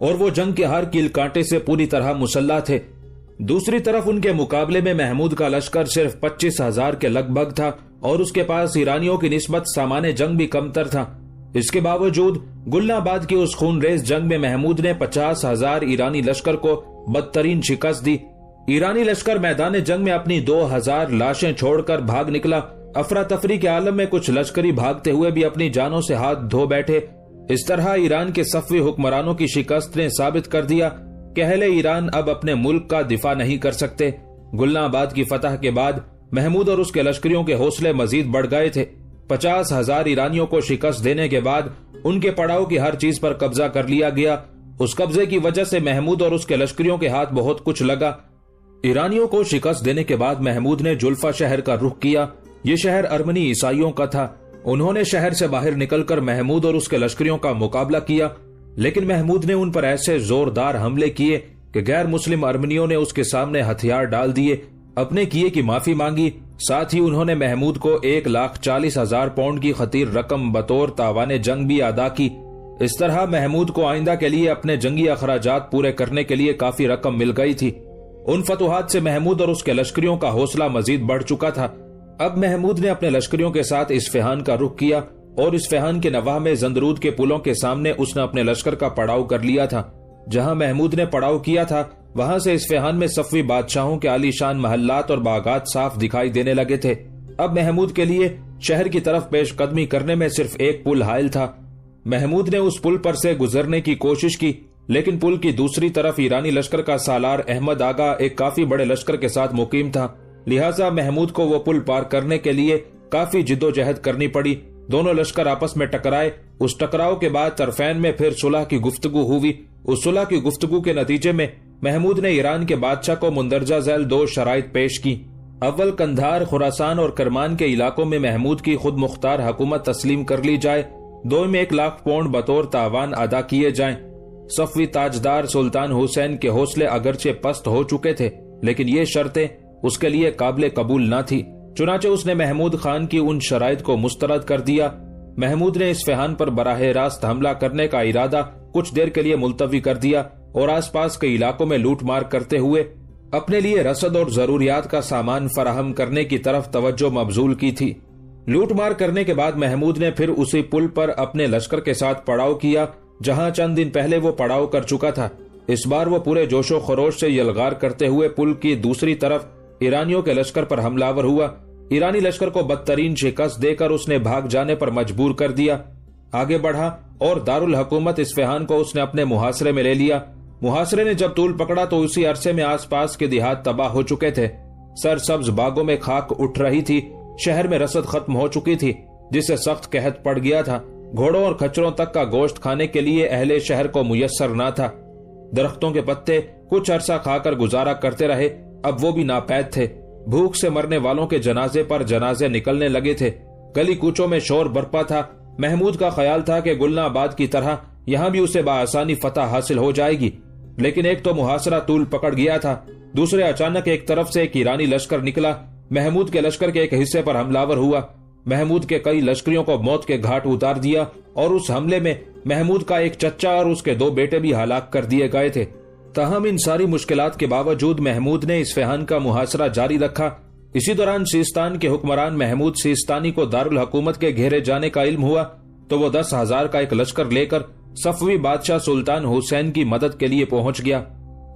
اور وہ جنگ کے ہر کیل کانٹے سے پوری طرح مسلح تھے۔ دوسری طرف ان کے مقابلے میں محمود کا لشکر صرف 25,000 کے لگ بھگ تھا اور اس کے پاس ایرانیوں کی نسبت سامان جنگ بھی کم تر تھا۔ اس کے باوجود گلنا آباد کی اس خون ریز جنگ میں محمود نے 50,000 ایرانی لشکر کو بدترین شکست دی۔ ایرانی لشکر میدان جنگ میں اپنی 2,000 لاشیں چھوڑ کر بھاگ نکلا۔ افراتفری کے عالم میں کچھ لشکری بھاگتے ہوئے بھی اپنی جانوں سے ہاتھ دھو بیٹھے۔ اس طرح ایران کے صفوی حکمرانوں کی شکست نے ثابت کر دیا کہ اہل ایران اب اپنے ملک کا دفاع نہیں کر سکتے۔ گلنا آباد کی فتح کے بعد محمود اور اس کے لشکریوں کے حوصلے مزید بڑھ گئے تھے۔ 50,000 ایرانیوں کو شکست دینے کے بعد ان کے پڑاؤ کی ہر چیز پر قبضہ کر لیا گیا۔ اس قبضے کی وجہ سے محمود اور اس کے لشکریوں کے ہاتھ بہت کچھ لگا۔ ایرانیوں کو شکست دینے کے بعد محمود نے جلفا شہر کا رخ کیا۔ یہ شہر ارمنی عیسائیوں کا تھا۔ انہوں نے شہر سے باہر نکل کر محمود اور اس کے لشکریوں کا مقابلہ کیا، لیکن محمود نے ان پر ایسے زوردار حملے کیے کہ غیر مسلم ارمنیوں نے اس کے سامنے ہتھیار ڈال دیے، اپنے کیے کی معافی مانگی۔ ساتھ ہی انہوں نے محمود کو 1,40,000 پاؤنڈ کی خطیر رقم بطور تاوان جنگ بھی ادا کی۔ اس طرح محمود کو آئندہ کے لیے اپنے جنگی اخراجات پورے کرنے کے لیے کافی رقم مل گئی تھی۔ ان فتوحات سے محمود اور اس کے لشکریوں کا حوصلہ مزید بڑھ چکا تھا۔ اب محمود نے اپنے لشکریوں کے ساتھ اصفہان کا رخ کیا اور اصفہان کے نواح میں زندرود کے پلوں کے سامنے اس نے اپنے لشکر کا پڑاؤ کر لیا تھا۔ جہاں محمود نے پڑاؤ کیا تھا وہاں سے اصفہان میں صفوی بادشاہوں کے عالی شان محلات اور باغات صاف دکھائی دینے لگے تھے۔ اب محمود کے لیے شہر کی طرف پیش قدمی کرنے میں صرف ایک پل حائل تھا۔ محمود نے اس پل پر سے گزرنے کی کوشش کی، لیکن پل کی دوسری طرف ایرانی لشکر کا سالار احمد آگا ایک کافی بڑے لشکر کے ساتھ مقیم تھا، لہٰذا محمود کو وہ پل پار کرنے کے لیے کافی جدوجہد کرنی پڑی۔ دونوں لشکر آپس میں ٹکرائے۔ اس ٹکراؤ کے بعد طرفین میں پھر صلح کی گفتگو ہوئی۔ اس صلح کی گفتگو کے نتیجے میں محمود نے ایران کے بادشاہ کو مندرجہ ذیل 2 شرائط پیش کی۔ اول، قندھار، خراسان اور کرمان کے علاقوں میں محمود کی خود مختار حکومت تسلیم کر لی جائے۔ دوم، 1,00,000 پاؤنڈ بطور تاوان ادا کیے جائیں۔ صفوی تاجدار سلطان حسین کے حوصلے اگرچہ پست ہو چکے تھے، لیکن یہ شرطیں اس کے لیے قابل قبول نہ تھی، چنانچہ اس نے محمود خان کی ان شرائط کو مسترد کر دیا۔ محمود نے اصفہان پر براہ راست حملہ کرنے کا ارادہ کچھ دیر کے لیے ملتوی کر دیا اور آس پاس کے علاقوں میں لوٹ مار کرتے ہوئے اپنے لیے رسد اور ضروریات کا سامان فراہم کرنے کی طرف توجہ مبذول کی تھی۔ لوٹ مار کرنے کے بعد محمود نے پھر اسی پل پر اپنے لشکر کے ساتھ پڑاؤ کیا جہاں چند دن پہلے وہ پڑاؤ کر چکا تھا۔ اس بار وہ پورے جوش و خروش سے یلغار کرتے ہوئے پل کی دوسری طرف ایرانیوں کے لشکر پر حملہ ور ہوا۔ ایرانی لشکر کو بدترین شکست دے کر اس نے بھاگ جانے پر مجبور کر دیا۔ آگے بڑھا اور دارالحکومت اصفہان کو اس نے اپنے محاصرے میں لے لیا۔ محاصرے نے جب طول پکڑا تو اسی عرصے میں آس پاس کے دیہات تباہ ہو چکے تھے۔ سرسبز باغوں میں خاک اٹھ رہی تھی، شہر میں رسد ختم ہو چکی تھی جس سے سخت قحط پڑ گیا تھا۔ گھوڑوں اور کھچروں تک کا گوشت کھانے کے لیے اہل شہر کو میسر نہ تھا۔ درختوں کے پتے کچھ عرصہ کھا کر گزارا کرتے رہے، اب وہ بھی ناپید تھے۔ بھوک سے مرنے والوں کے جنازے پر جنازے نکلنے لگے تھے۔ گلی کوچوں میں شور برپا تھا۔ محمود کا خیال تھا کہ گلنا آباد کی طرح یہاں بھی اسے بآسانی فتح حاصل ہو جائے گی، لیکن ایک تو محاصرہ طول پکڑ گیا تھا، دوسرے اچانک ایک طرف سے ایک ایرانی لشکر نکلا، محمود کے لشکر کے ایک حصے پر حملہ ور ہوا، محمود کے کئی لشکریوں کو موت کے گھاٹ اتار دیا، اور اس حملے میں محمود کا ایک چچا اور اس کے 2 بیٹے بھی ہلاک کر دیے گئے تھے۔ تاہم ان ساری مشکلات کے باوجود محمود نے اصفہان کا محاصرہ جاری رکھا۔ اسی دوران سیستان کے حکمران محمود سیستانی کو دارالحکومت کے گھیرے جانے کا علم ہوا تو وہ 10,000 کا ایک لشکر لے کر صفوی بادشاہ سلطان حسین کی مدد کے لیے پہنچ گیا۔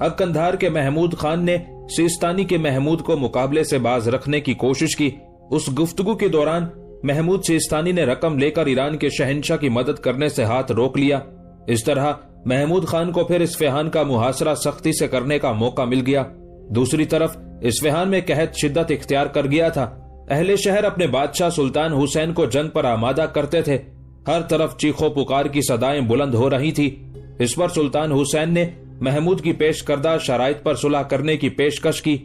اب قندھار کے محمود خان نے سیستانی کے محمود کو مقابلے سے باز رکھنے کی کوشش کی۔ اس گفتگو کے دوران محمود سیستانی نے رقم لے کر ایران کے شہنشاہ کی مدد کرنے سے ہاتھ روک لیا۔ اس طرح محمود خان کو پھر اصفہان کا محاصرہ سختی سے کرنے کا موقع مل گیا۔ دوسری طرف اصفہان میں قحط شدت اختیار کر گیا تھا۔ اہل شہر اپنے بادشاہ سلطان حسین کو جنگ پر آمادہ کرتے تھے۔ ہر طرف چیخو پکار کی صدائیں بلند ہو رہی تھی۔ اس پر سلطان حسین نے محمود کی پیش کردہ شرائط پر صلح کرنے کی پیشکش کی،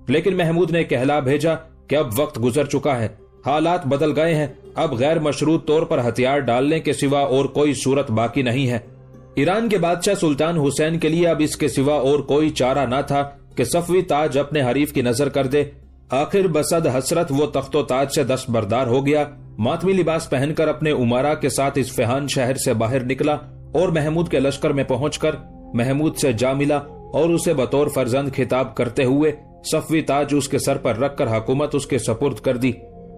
لیکن محمود نے کہلا بھیجا کہ اب وقت گزر چکا ہے، حالات بدل گئے ہیں، اب غیر مشروط طور پر ہتھیار ڈالنے کے سوا اور کوئی صورت باقی نہیں ہے۔ ایران کے بادشاہ سلطان حسین کے لیے اب اس کے سوا اور کوئی چارہ نہ تھا کہ صفوی تاج اپنے حریف کی نظر کر دے۔ آخر بصد حسرت وہ تخت و تاج سے دستبردار ہو گیا، ماتمی لباس پہن کر اپنے امراء کے ساتھ اصفہان شہر سے باہر نکلا اور محمود کے لشکر میں پہنچ کر محمود سے جا ملا اور اسے بطور فرزند خطاب کرتے ہوئے صفوی تاج اس کے سر پر رکھ کر حکومت اس کے سپرد کر دی۔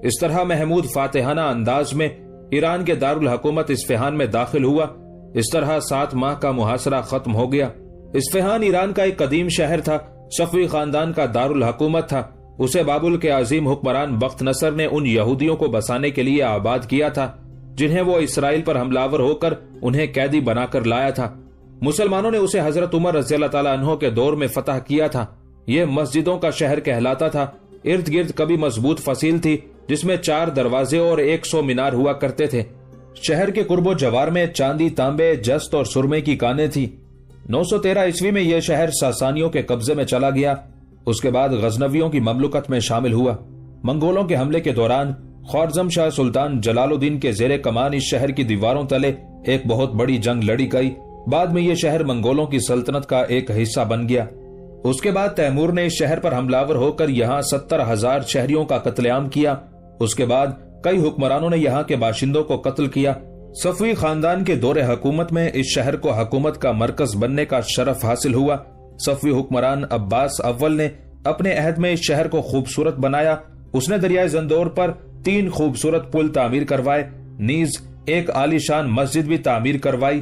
اس طرح محمود فاتحانہ انداز میں ایران کے دارالحکومت اصفہان میں داخل ہوا۔ اس طرح 7 ماہ کا محاصرہ ختم ہو گیا۔ اصفہان ایران کا ایک قدیم شہر تھا، صفوی خاندان کا دارالحکومت تھا۔ اسے بابل کے عظیم حکمران بخت نصر نے ان یہودیوں کو بسانے کے لیے آباد کیا تھا جنہیں وہ اسرائیل پر حملہ آور ہو کر انہیں قیدی بنا کر لایا تھا۔ مسلمانوں نے اسے حضرت عمر رضی اللہ تعالیٰ عنہ کے دور میں فتح کیا تھا۔ یہ مسجدوں کا شہر کہلاتا تھا۔ ارد گرد کبھی مضبوط فصیل تھی جس میں 4 دروازے اور 100 مینار ہوا کرتے تھے۔ شہر کے قرب و جوار میں چاندی، تانبے، جست اور سرمے کی کانیں تھی۔ 913 عیسوی میں یہ شہر ساسانیوں کے قبضے میں چلا گیا۔ اس کے بعد غزنویوں کی مملکت میں شامل ہوا۔ منگولوں کے حملے کے دوران خوارزم شاہ سلطان جلال الدین کے زیر کمان اس شہر کی دیواروں تلے ایک بہت بڑی جنگ لڑی گئی۔ بعد میں یہ شہر منگولوں کی سلطنت کا ایک حصہ بن گیا۔ اس کے بعد تیمور نے اس شہر پر حملہ آور ہو کر یہاں 70,000 شہریوں کا قتل عام کیا۔ اس کے بعد کئی حکمرانوں نے یہاں کے باشندوں کو قتل کیا۔ صفوی خاندان کے دور حکومت میں اس شہر کو حکومت کا مرکز بننے کا شرف حاصل ہوا۔ صفوی حکمران عباس اول نے اپنے عہد میں اس شہر کو خوبصورت بنایا۔ اس نے دریائے زندور پر 3 خوبصورت پل تعمیر کروائے، نیز ایک عالی شان مسجد بھی تعمیر کروائی۔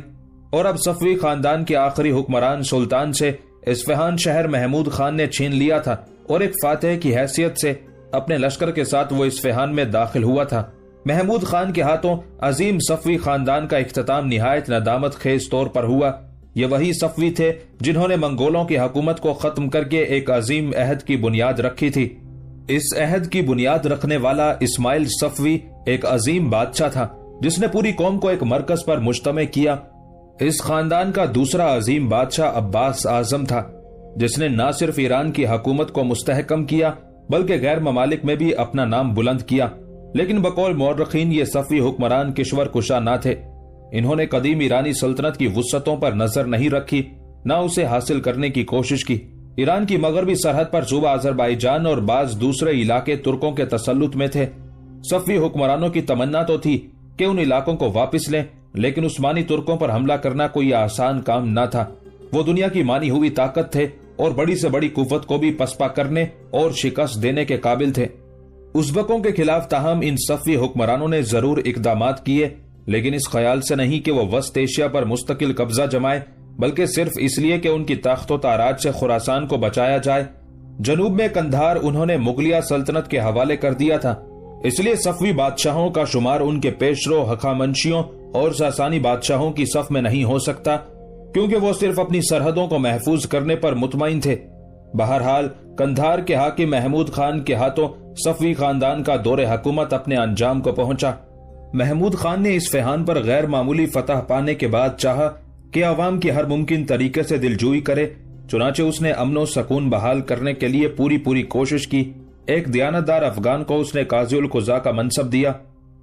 اور اب صفوی خاندان کے آخری حکمران سلطان سے اصفہان شہر محمود خان نے چھین لیا تھا اور ایک فاتح کی حیثیت سے اپنے لشکر کے ساتھ وہ اصفہان میں داخل ہوا تھا۔ محمود خان کے ہاتھوں عظیم صفوی خاندان کا اختتام نہایت ندامت خیز طور پر ہوا۔ یہ وہی صفوی تھے جنہوں نے منگولوں کی حکومت کو ختم کر کے ایک عظیم عہد کی بنیاد رکھی تھی۔ اس عہد کی بنیاد رکھنے والا اسماعیل صفوی ایک عظیم بادشاہ تھا جس نے پوری قوم کو ایک مرکز پر مجتمع کیا۔ اس خاندان کا دوسرا عظیم بادشاہ عباس اعظم تھا جس نے نہ صرف ایران کی حکومت کو مستحکم کیا بلکہ غیر ممالک میں بھی اپنا نام بلند کیا۔ لیکن بقول مورخین یہ صفوی حکمران کشور کشا نہ تھے۔ انہوں نے قدیم ایرانی سلطنت کی وسعتوں پر نظر نہیں رکھی، نہ اسے حاصل کرنے کی کوشش کی۔ ایران کی مغربی سرحد پر صوبہ آذربائیجان اور بعض دوسرے علاقے ترکوں کے تسلط میں تھے۔ صفوی حکمرانوں کی تمنا تو تھی کہ ان علاقوں کو واپس لیں، لیکن عثمانی ترکوں پر حملہ کرنا کوئی آسان کام نہ تھا۔ وہ دنیا کی مانی ہوئی طاقت تھے اور بڑی سے بڑی قوت کو بھی پسپا کرنے اور شکست دینے کے قابل تھے۔ ازبکوں کے خلاف تاہم ان صفوی حکمرانوں نے ضرور اقدامات کیے، لیکن اس خیال سے نہیں کہ وہ وسط ایشیا پر مستقل قبضہ جمائے، بلکہ صرف اس لیے کہ ان کی تاخت و تاراج سے خراسان کو بچایا جائے۔ جنوب میں قندھار انہوں نے مغلیہ سلطنت کے حوالے کر دیا تھا، اس لیے صفوی بادشاہوں کا شمار ان کے پیشرو ہخامنشیوں اور ساسانی بادشاہوں کی صف میں نہیں ہو سکتا، کیونکہ وہ صرف اپنی سرحدوں کو محفوظ کرنے پر مطمئن تھے۔ بہرحال قندھار کے حاکم محمود خان کے ہاتھوں صفوی خاندان کا دور حکومت اپنے انجام کو پہنچا۔ محمود خان نے اصفہان پر غیر معمولی فتح پانے کے بعد چاہا کہ عوام کی ہر ممکن طریقے سے دلجوئی کرے، چنانچہ اس نے امن و سکون بحال کرنے کے لیے پوری کوشش کی۔ ایک دیانتدار افغان کو اس نے قاضی القضاء کا منصب دیا۔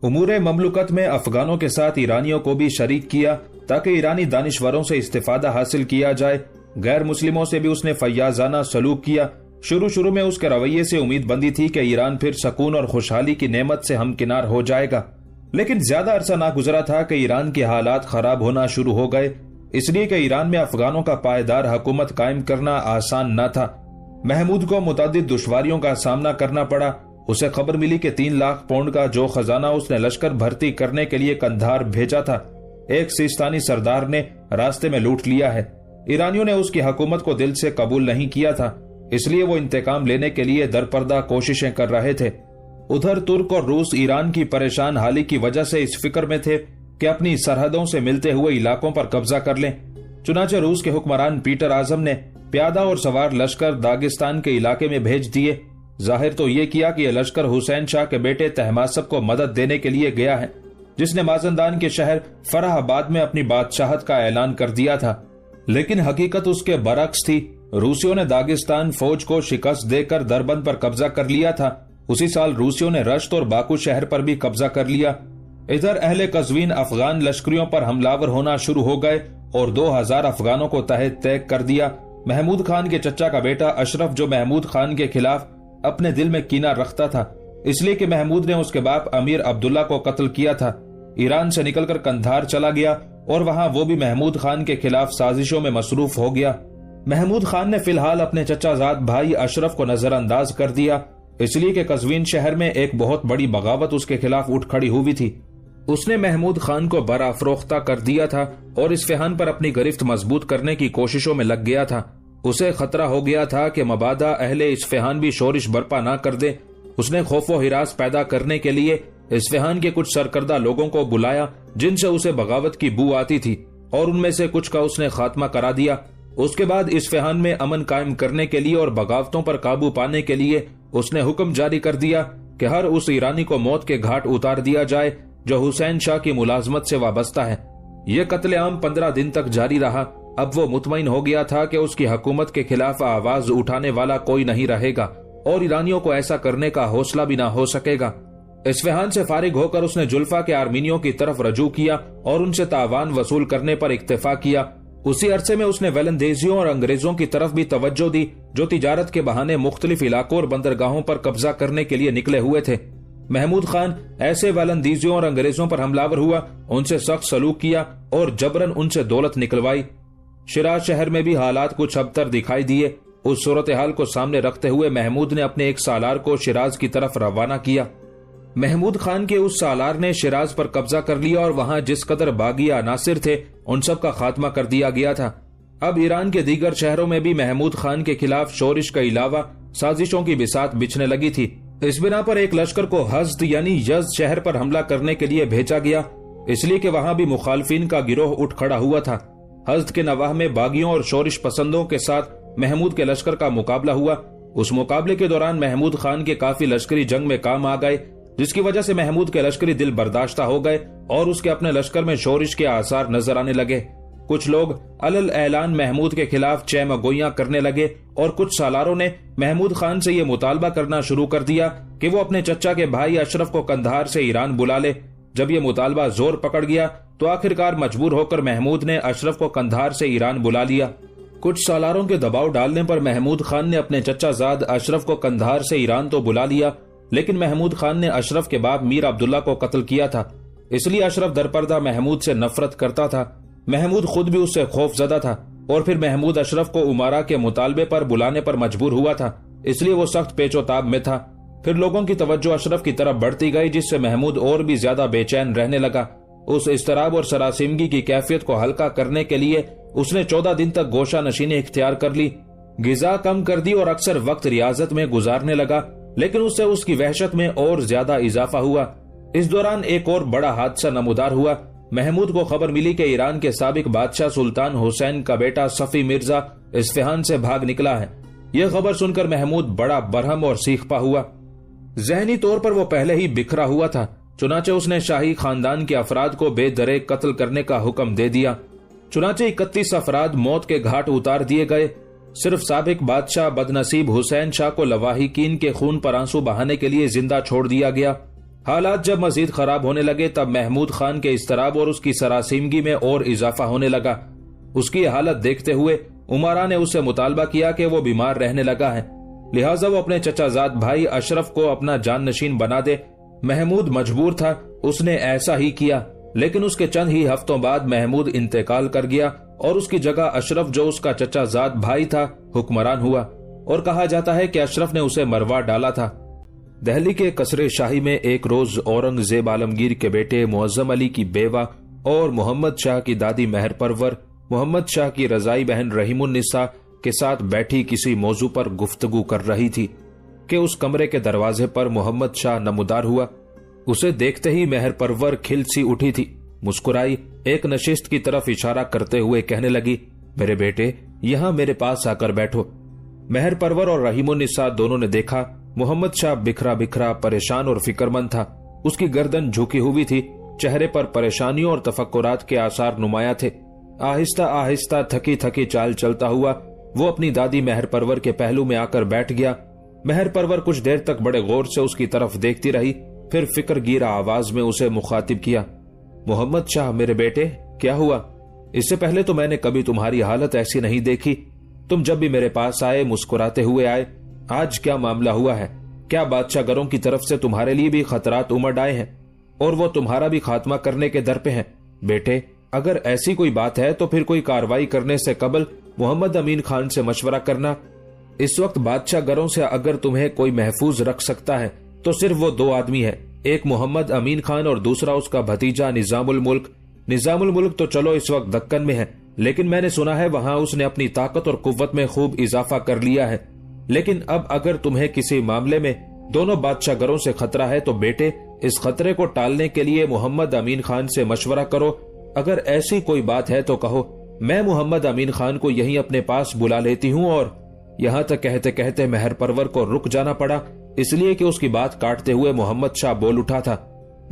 امور مملکت میں افغانوں کے ساتھ ایرانیوں کو بھی شریک کیا تاکہ ایرانی دانشوروں سے استفادہ حاصل کیا جائے۔ غیر مسلموں سے بھی اس نے فیاضانہ سلوک کیا۔ شروع میں اس کے رویے سے امید بندی تھی کہ ایران پھر سکون اور خوشحالی کی نعمت سے ہمکنار ہو جائے گا، لیکن زیادہ عرصہ نہ گزرا تھا کہ ایران کے حالات خراب ہونا شروع ہو گئے، اس لیے کہ ایران میں افغانوں کا پائیدار حکومت قائم کرنا آسان نہ تھا۔ محمود کو متعدد دشواریوں کا سامنا کرنا پڑا۔ اسے خبر ملی کہ 3 لاکھ پاؤنڈ کا جو خزانہ اس نے لشکر بھرتی کرنے کے لیے قندھار بھیجا تھا، ایک سیستانی سردار نے راستے میں لوٹ لیا ہے۔ ایرانیوں نے اس کی حکومت کو دل سے قبول نہیں کیا تھا، اس لیے وہ انتقام لینے کے لیے درپردہ کوششیں کر رہے تھے۔ ادھر ترک اور روس ایران کی پریشان حالی کی وجہ سے اس فکر میں تھے کہ اپنی سرحدوں سے ملتے ہوئے علاقوں پر قبضہ کر لیں۔ چنانچہ روس کے حکمران پیٹر اعظم نے پیادہ اور سوار لشکر داغستان کے علاقے میں بھیج دیے۔ ظاہر تو یہ کیا کہ یہ لشکر حسین شاہ کے بیٹے طہماسپ کو مدد دینے کے لیے گیا ہے، جس نے مازندان کے شہر فرح آباد میں اپنی بادشاہت کا اعلان کر دیا تھا، لیکن حقیقت اس کے برعکس تھی۔ روسیوں نے داغستان فوج کو شکست دے کر دربند پر قبضہ کر لیا تھا۔ اسی سال روسیوں نے رشت اور باکو شہر پر بھی قبضہ کر لیا۔ ادھر اہل قزوین افغان لشکریوں پر حملہ ہونا شروع ہو گئے اور 2000 افغانوں کو تحت تیگ کر دیا۔ محمود خان کے چچا کا بیٹا اشرف، جو محمود خان کے خلاف اپنے دل میں کینہ رکھتا تھا، اس لیے کہ محمود نے اس کے باپ امیر عبداللہ کو قتل کیا تھا، ایران سے نکل کر قندھار چلا گیا اور وہاں وہ بھی محمود خان کے خلاف سازشوں میں مصروف ہو گیا۔ محمود خان نے فی الحال اپنے چچا زاد بھائی اشرف کو نظر انداز کر دیا، اس لیے کہ قزوین شہر میں ایک بہت بڑی بغاوت اس کے خلاف اٹھ کھڑی ہوئی تھی۔ اس نے محمود خان کو برافروختہ کر دیا تھا اور اصفہان پر اپنی گرفت مضبوط کرنے کی کوششوں میں لگ گیا تھا۔ اسے خطرہ ہو گیا تھا کہ مبادا اہل اصفہان بھی شورش برپا نہ کر دے۔ اس نے خوف و ہراس پیدا کرنے کے لیے اصفہان کے کچھ سرکردہ لوگوں کو بلایا جن سے اسے بغاوت کی بو آتی تھی، اور ان میں سے کچھ کا اس نے خاتمہ کرا دیا۔ اس کے بعد اصفہان میں امن قائم کرنے کے لیے اور بغاوتوں پر قابو پانے کے لیے اس نے حکم جاری کر دیا کہ ہر اس ایرانی کو موت کے گھاٹ اتار دیا جائے جو حسین شاہ کی ملازمت سے وابستہ ہے۔ یہ قتل عام 15 دن تک جاری رہا۔ اب وہ مطمئن ہو گیا تھا کہ اس کی حکومت کے خلاف آواز اٹھانے والا کوئی نہیں رہے گا اور ایرانیوں کو ایسا کرنے کا حوصلہ بھی نہ ہو سکے گا۔ اصفہان سے فارغ ہو کر اس نے جلفا کے آرمینیوں کی طرف رجوع کیا اور ان سے تاوان وصول کرنے پر اکتفا کیا۔ اسی عرصے میں اس نے ویلندیزیوں اور انگریزوں کی طرف بھی توجہ دی جو تجارت کے بہانے مختلف علاقوں اور بندرگاہوں پر قبضہ کرنے کے لیے نکلے ہوئے تھے۔ محمود خان ایسے ویلندیزیوں اور انگریزوں پر حملہ ہوا، ان سے سخت سلوک کیا اور جبرن ان سے دولت نکلوائی۔ شیراز شہر میں بھی حالات کچھ ابتر دکھائی دیے۔ اس صورتحال کو سامنے رکھتے ہوئے محمود نے اپنے ایک سالار کو شیراز کی طرف روانہ کیا۔ محمود خان کے اس سالار نے شیراز پر قبضہ کر لیا اور وہاں جس قدر باغی عناصر تھے ان سب کا خاتمہ کر دیا گیا تھا۔ اب ایران کے دیگر شہروں میں بھی محمود خان کے خلاف شورش کے علاوہ سازشوں کی بساط بچھنے لگی تھی۔ اس بنا پر ایک لشکر کو حزد یعنی یزد شہر پر حملہ کرنے کے لیے بھیجا گیا، اس لیے کہ وہاں بھی مخالفین کا گروہ اٹھ کھڑا ہوا تھا۔ حزد کے نواح میں باغیوں اور شورش پسندوں کے ساتھ محمود کے لشکر کا مقابلہ ہوا۔ اس مقابلے کے دوران محمود خان کے کافی لشکری جنگ میں کام آ گئے، جس کی وجہ سے محمود کے لشکری دل برداشتہ ہو گئے اور اس کے اپنے لشکر میں شورش کے آثار نظر آنے لگے۔ کچھ لوگ علل اعلان محمود کے خلاف چیمہ گوئیاں کرنے لگے اور کچھ سالاروں نے محمود خان سے یہ مطالبہ کرنا شروع کر دیا کہ وہ اپنے چچا کے بھائی اشرف کو قندھار سے ایران بلا لے۔ جب یہ مطالبہ زور پکڑ گیا تو آخرکار مجبور ہو کر محمود نے اشرف کو قندھار سے ایران بلا لیا۔ کچھ سالاروں کے دباؤ ڈالنے پر محمود خان نے اپنے چچا زاد اشرف کو قندھار سے ایران تو بلا لیا، لیکن محمود خان نے اشرف کے باپ میر عبداللہ کو قتل کیا تھا، اس لیے اشرف درپردہ محمود سے نفرت کرتا تھا۔ محمود خود بھی اس سے خوف زدہ تھا اور پھر محمود اشرف کو امارا کے مطالبے پر بلانے پر مجبور ہوا تھا، اس لیے وہ سخت پیچ و تاب میں تھا۔ پھر لوگوں کی توجہ اشرف کی طرف بڑھتی گئی، جس سے محمود اور بھی زیادہ بے چین رہنے لگا۔ اس اضطراب اور سراسیمگی کی کیفیت کو ہلکا کرنے کے لیے اس نے 14 دن تک گوشہ نشینی اختیار کر لی، غذا کم کر دی اور اکثر وقت ریاضت میں گزارنے لگا، لیکن اس سے اس کی وحشت میں اور زیادہ اضافہ ہوا۔ اس دوران ایک اور بڑا حادثہ نمودار ہوا۔ محمود کو خبر ملی کہ ایران کے سابق بادشاہ سلطان حسین کا بیٹا صفی مرزا اصفہان سے بھاگ نکلا ہے۔ یہ خبر سن کر محمود بڑا برہم اور سیخپا ہوا۔ ذہنی طور پر وہ پہلے ہی بکھرا ہوا تھا، چنانچہ اس نے شاہی خاندان کے افراد کو بے درے قتل کرنے کا حکم دے دیا۔ چنانچہ 31 افراد موت کے گھاٹ اتار دیے گئے۔ صرف سابق بادشاہ بدنصیب حسین شاہ کو لواحقین کے خون پر آنسو بہانے کے لیے زندہ چھوڑ دیا گیا۔ حالات جب مزید خراب ہونے لگے تب محمود خان کے اضطراب اور اس کی سراسیمگی میں اور اضافہ ہونے لگا۔ اس کی حالت دیکھتے ہوئے امارا نے اس سے مطالبہ کیا کہ وہ بیمار رہنے لگا ہے، لہٰذا وہ اپنے چچا زاد بھائی اشرف کو اپنا جان نشین بنا دے۔ محمود مجبور تھا، اس نے ایسا ہی کیا، لیکن اس کے چند ہی ہفتوں بعد محمود انتقال کر گیا اور اس کی جگہ اشرف جو اس کا چچا زاد بھائی تھا حکمران ہوا، اور کہا جاتا ہے کہ اشرف نے اسے مروا ڈالا تھا۔ دہلی کے قصر شاہی میں ایک روز اورنگزیب عالمگیر کے بیٹے معظم علی کی بیوہ اور محمد شاہ کی دادی مہر پرور محمد شاہ کی رضائی بہن رحیم النساء کے ساتھ بیٹھی کسی موضوع پر گفتگو کر رہی تھی کہ اس کمرے کے دروازے پر محمد شاہ نمودار ہوا۔ اسے دیکھتے ہی مہر پرور کھل سی اٹھی تھی، مسکرائی، ایک نشست کی طرف اشارہ کرتے ہوئے کہنے لگی، میرے بیٹے یہاں میرے پاس آ کر بیٹھو۔ مہر پرور اور رحیم النساء دونوں نے دیکھا محمد شاہ بکھرا بکھرا پریشان اور فکر مند تھا۔ اس کی گردن جھکی ہوئی تھی، چہرے پر پریشانیوں اور تفکرات کے آثار نمایاں تھے۔ آہستہ آہستہ تھکی تھکی چال چلتا ہوا وہ اپنی دادی مہر پرور کے پہلو میں آ کر بیٹھ گیا۔ مہر پرور کچھ دیر تک بڑے غور سے اس کی طرف دیکھتی رہی، پھر فکر گیرا آواز میں اسے مخاطب کیا، محمد شاہ میرے بیٹے کیا ہوا؟ اس سے پہلے تو میں نے کبھی تمہاری حالت ایسی نہیں دیکھی۔ تم جب بھی میرے پاس آئے مسکراتے ہوئے آئے، آج کیا معاملہ ہوا ہے؟ کیا بادشاہ گروں کی طرف سے تمہارے لیے بھی خطرات امڑ آئے ہیں اور وہ تمہارا بھی خاتمہ کرنے کے در پہ ہیں؟ بیٹے اگر ایسی کوئی بات ہے تو پھر کوئی کاروائی کرنے سے قبل محمد امین خان سے مشورہ کرنا۔ اس وقت بادشاہ گروں سے اگر تمہیں کوئی محفوظ رکھ سکتا ہے تو صرف وہ دو آدمی ہیں، ایک محمد امین خان اور دوسرا اس کا بھتیجا نظام الملک۔ نظام الملک تو چلو اس وقت دکن میں ہے، لیکن میں نے سنا ہے وہاں اس نے اپنی طاقت اور قوت میں خوب اضافہ کر لیا ہے۔ لیکن اب اگر تمہیں کسی معاملے میں دونوں بادشاہ گروں سے خطرہ ہے تو بیٹے اس خطرے کو ٹالنے کے لیے محمد امین خان سے مشورہ کرو۔ اگر ایسی کوئی بات ہے تو کہو، میں محمد امین خان کو یہیں اپنے پاس بلا لیتی ہوں۔ اور یہاں تک کہتے کہتے مہر پرور کو رک جانا پڑا، اس لیے کہ اس کی بات کاٹتے ہوئے محمد شاہ بول اٹھا تھا،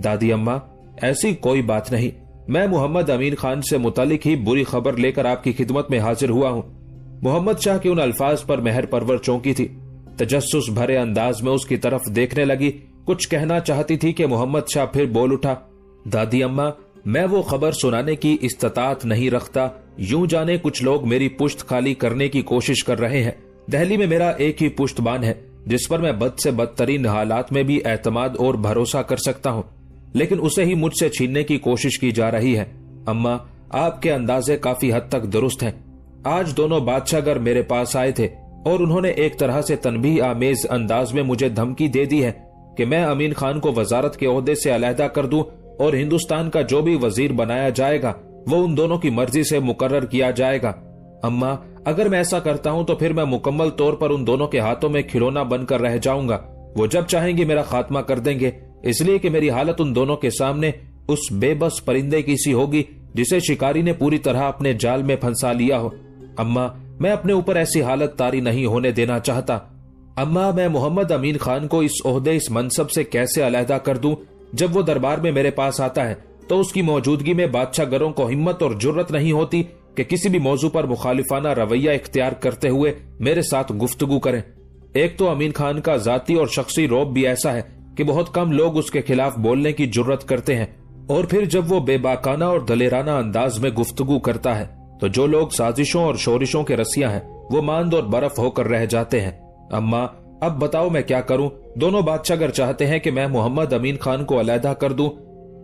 دادی اماں ایسی کوئی بات نہیں، میں محمد امین خان سے متعلق ہی بری خبر لے کر آپ کی خدمت میں حاضر ہوا ہوں۔ محمد شاہ کے ان الفاظ پر مہر پرور چونکی تھی، تجسس بھرے انداز میں اس کی طرف دیکھنے لگی، کچھ کہنا چاہتی تھی کہ محمد شاہ پھر بول اٹھا، دادی اماں میں وہ خبر سنانے کی استطاعت نہیں رکھتا، یوں جانے کچھ لوگ میری پشت خالی کرنے کی کوشش کر رہے ہیں۔ دہلی میں میرا ایک ہی پشتبان ہے جس پر میں بد سے بدترین حالات میں بھی اعتماد اور بھروسہ کر سکتا ہوں، لیکن اسے ہی مجھ سے چھیننے کی کوشش کی جا رہی ہے۔ اماں آپ کے اندازے کافی حد تک درست ہیں۔ آج دونوں بادشاہ گر میرے پاس آئے تھے اور انہوں نے ایک طرح سے تنبیہ آمیز انداز میں مجھے دھمکی دے دی ہے کہ میں امین خان کو وزارت کے عہدے سے علیحدہ کر دوں اور ہندوستان کا جو بھی وزیر بنایا جائے گا وہ ان دونوں کی مرضی سے مقرر کیا جائے گا۔ اماں اگر میں ایسا کرتا ہوں تو پھر میں مکمل طور پر ان دونوں کے ہاتھوں میں کھلونا بن کر رہ جاؤں گا، وہ جب چاہیں گے میرا خاتمہ کر دیں گے، اس لیے کہ میری حالت ان دونوں کے سامنے اس بے بس پرندے کی سی ہوگی جسے شکاری نے پوری طرح اپنے جال میں پھنسا لیا ہو۔ اماں میں اپنے اوپر ایسی حالت طاری نہیں ہونے دینا چاہتا۔ اماں میں محمد امین خان کو اس عہدے اس منصب سے کیسے علیحدہ کر دوں؟ جب وہ دربار میں میرے پاس آتا ہے تو اس کی موجودگی میں بادشاہ گروں کو ہمت اور جرت نہیں ہوتی کہ کسی بھی موضوع پر مخالفانہ رویہ اختیار کرتے ہوئے میرے ساتھ گفتگو کریں۔ ایک تو امین خان کا ذاتی اور شخصی رعب بھی ایسا ہے کہ بہت کم لوگ اس کے خلاف بولنے کی جرت کرتے ہیں، اور پھر جب وہ بے باکانہ اور دلیرانہ انداز میں گفتگو کرتا ہے تو جو لوگ سازشوں اور شورشوں کے رسیاں ہیں وہ ماند اور برف ہو کر رہ جاتے ہیں۔ اماں اب بتاؤ میں کیا کروں؟ دونوں بادشاہ گر چاہتے ہیں کہ میں محمد امین خان کو علیحدہ کر دوں۔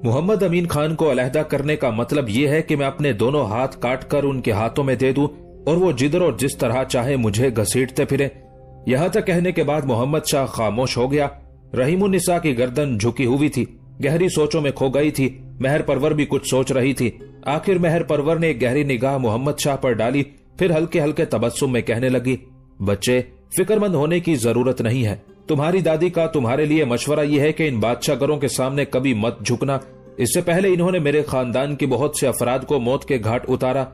محمد امین خان کو علیحدہ کرنے کا مطلب یہ ہے کہ میں اپنے دونوں ہاتھ کاٹ کر ان کے ہاتھوں میں دے دوں اور وہ جدھر اور جس طرح چاہے مجھے گھسیٹتے پھرے۔ یہاں تک کہنے کے بعد محمد شاہ خاموش ہو گیا۔ رحیم النساء کی گردن جھکی ہوئی تھی، گہری سوچوں میں کھو گئی تھی۔ مہر پرور بھی کچھ سوچ رہی تھی۔ آخر مہر پرور نے ایک گہری نگاہ محمد شاہ پر ڈالی، پھر ہلکے ہلکے تبسم میں کہنے لگی، بچے فکر مند ہونے کی ضرورت نہیں ہے۔ تمہاری دادی کا تمہارے لیے مشورہ یہ ہے کہ ان بادشاہ گروں کے سامنے کبھی مت جھکنا۔ اس سے پہلے انہوں نے میرے خاندان کے بہت سے افراد کو موت کے گھاٹ اتارا،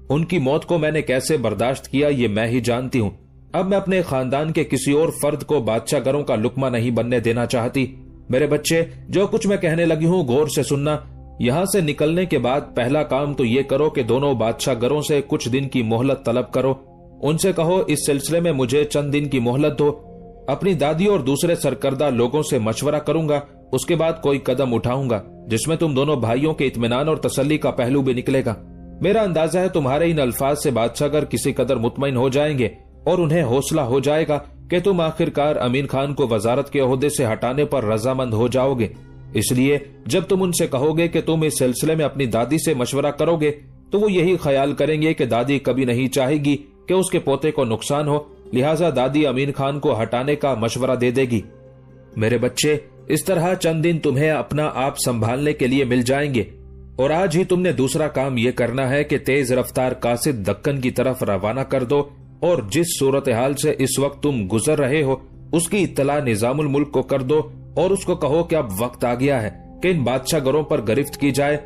ان کی موت کو میں نے کیسے برداشت کیا یہ میں ہی جانتی ہوں۔ اب میں اپنے خاندان کے کسی اور فرد کو بادشاہ گروں کا لقمہ نہیں بننے دینا چاہتی۔ میرے بچے جو کچھ میں کہنے لگی ہوں غور سے سننا۔ یہاں سے نکلنے کے بعد پہلا کام تو یہ کرو کہ دونوں بادشاہ گروں سے کچھ دن کی مہلت طلب کرو۔ ان سے کہو اس سلسلے میں مجھے چند دن کی مہلت دو، اپنی دادی اور دوسرے سرکردہ لوگوں سے مشورہ کروں گا، اس کے بعد کوئی قدم اٹھاؤں گا جس میں تم دونوں بھائیوں کے اطمینان اور تسلی کا پہلو بھی نکلے گا۔ میرا اندازہ ہے تمہارے ان الفاظ سے بادشاہ گر کسی قدر مطمئن ہو جائیں گے اور انہیں حوصلہ ہو جائے گا کہ تم آخرکار امین خان کو وزارت کے عہدے سے ہٹانے پر رضامند ہو جاؤ گے۔ اس لیے جب تم ان سے کہو گے کہ تم اس سلسلے میں اپنی دادی سے مشورہ کرو گے تو وہ یہی خیال کریں گے کہ دادی کبھی نہیں چاہے گی کہ اس کے پوتے کو نقصان ہو، لہٰذا دادی امین خان کو ہٹانے کا مشورہ دے دے گی۔ میرے بچے اس طرح چند دن تمہیں اپنا آپ سنبھالنے کے لیے مل جائیں گے، اور آج ہی تم نے دوسرا کام یہ کرنا ہے کہ تیز رفتار قاصد دکن کی طرف روانہ کر دو، اور جس صورتحال سے اس وقت تم گزر رہے ہو اس کی اطلاع نظام الملک کو کر دو، اور اس کو کہو کہ اب وقت آ گیا ہے کہ ان بادشاہ گروں پر گرفت کی جائے۔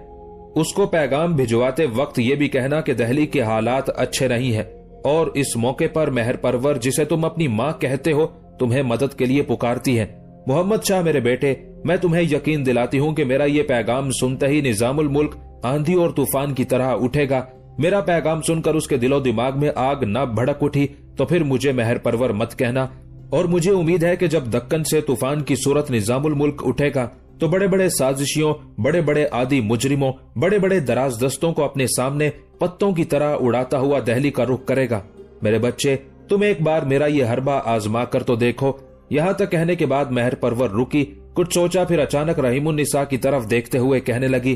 اس کو پیغام بھجواتے وقت یہ بھی کہنا کہ دہلی کے حالات اچھے نہیں ہیں، اور اس موقع پر مہر پرور جسے تم اپنی ماں کہتے ہو تمہیں مدد کے لیے پکارتی ہے۔ محمد شاہ میرے بیٹے، میں تمہیں یقین دلاتی ہوں کہ میرا یہ پیغام سنتے ہی نظام الملک آندھی اور طوفان کی طرح اٹھے گا۔ میرا پیغام سن کر اس کے دل و دماغ میں آگ نہ بھڑک اٹھی تو پھر مجھے مہر پرور مت کہنا، اور مجھے امید ہے کہ جب دکن سے طوفان کی صورت نظام الملک اٹھے گا تو بڑے بڑے سازشیوں، بڑے بڑے عادی مجرموں، بڑے بڑے دراز دستوں کو اپنے سامنے پتوں کی طرح اڑاتا ہوا دہلی کا رخ کرے گا۔ میرے بچے تم ایک بار میرا یہ حربہ آزما کر تو دیکھو۔ یہاں تک کہنے کے بعد مہر پرور رکی، کچھ سوچا، پھر اچانک رحیم النساء کی طرف دیکھتے ہوئے کہنے لگی،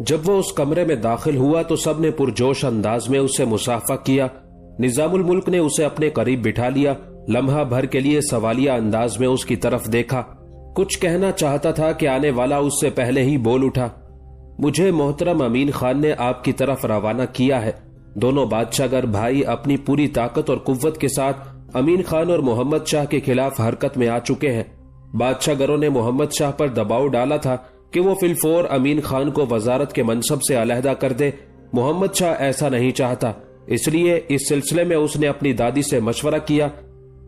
جب وہ اس کمرے میں داخل ہوا تو سب نے پرجوش انداز میں اسے مصافحہ کیا۔ نظام الملک نے اسے اپنے قریب بٹھا لیا، لمحہ بھر کے لیے سوالیہ انداز میں اس کی طرف دیکھا، کچھ کہنا چاہتا تھا کہ آنے والا اس سے پہلے ہی بول اٹھا۔ مجھے محترم امین خان نے آپ کی طرف روانہ کیا ہے۔ دونوں بادشاہ گر بھائی اپنی پوری طاقت اور قوت کے ساتھ امین خان اور محمد شاہ کے خلاف حرکت میں آ چکے ہیں۔ بادشاہ گروں نے محمد شاہ پر دباؤ ڈالا تھا کہ وہ فی الفور امین خان کو وزارت کے منصب سے علیحدہ کر دے۔ محمد شاہ ایسا نہیں چاہتا، اس لیے اس سلسلے میں اس نے اپنی دادی سے مشورہ کیا۔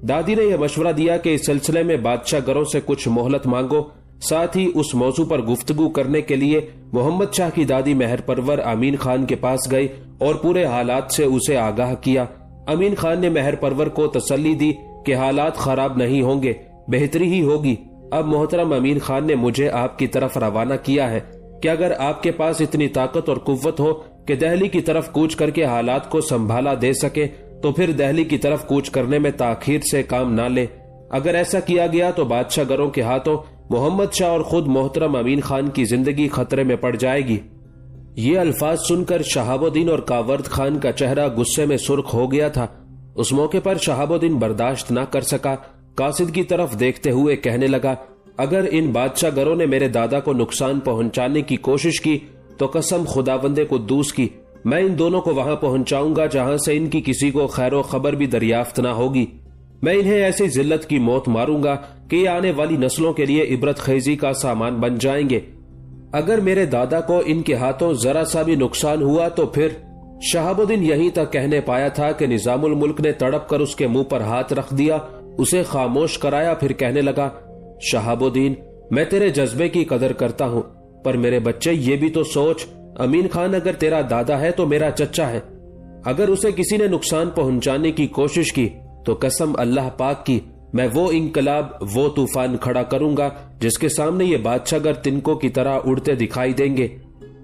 دادی نے یہ مشورہ دیا کہ اس سلسلے میں بادشاہ گروں سے کچھ مہلت مانگو، ساتھ ہی اس موضوع پر گفتگو کرنے کے لیے محمد شاہ کی دادی مہر پرور امین خان کے پاس گئی اور پورے حالات سے اسے آگاہ کیا۔ امین خان نے مہر پرور کو تسلی دی کہ حالات خراب نہیں ہوں گے، بہتری ہی ہوگی۔ اب محترم امین خان نے مجھے آپ کی طرف روانہ کیا ہے کہ اگر آپ کے پاس اتنی طاقت اور قوت ہو کہ دہلی کی طرف کوچ کر کے حالات کو سنبھالا دے سکے تو پھر دہلی کی طرف کوچ کرنے میں تاخیر سے کام نہ لے۔ اگر ایسا کیا گیا تو بادشاہ گروں کے ہاتھوں محمد شاہ اور خود محترم امین خان کی زندگی خطرے میں پڑ جائے گی۔ یہ الفاظ سن کر شہاب الدین اور کاورد خان کا چہرہ غصے میں سرخ ہو گیا تھا۔ اس موقع پر شہاب الدین برداشت نہ کر سکا، قاصد کی طرف دیکھتے ہوئے کہنے لگا، اگر ان بادشاہ گروں نے میرے دادا کو نقصان پہنچانے کی کوشش کی تو قسم خداوند قدوس کی میں ان دونوں کو وہاں پہنچاؤں گا جہاں سے ان کی کسی کو خیر و خبر بھی دریافت نہ ہوگی۔ میں انہیں ایسی ذلت کی موت ماروں گا کہ یہ آنے والی نسلوں کے لیے عبرت خیزی کا سامان بن جائیں گے۔ اگر میرے دادا کو ان کے ہاتھوں ذرا سا بھی نقصان ہوا تو پھر شہاب الدین یہیں تک کہنے پایا تھا کہ نظام الملک نے تڑپ کر اس کے منہ پر ہاتھ رکھ دیا، اسے خاموش کرایا، پھر کہنے لگا، شہاب الدین میں تیرے جذبے کی قدر کرتا ہوں، پر میرے بچے یہ بھی تو سوچ، امین خان اگر تیرا دادا ہے تو میرا چچا ہے۔ اگر اسے کسی نے نقصان پہنچانے کی کوشش کی تو قسم اللہ پاک کی میں وہ انقلاب، وہ طوفان کھڑا کروں گا جس کے سامنے یہ بادشاہ گر تنکوں کی طرح اڑتے دکھائی دیں گے۔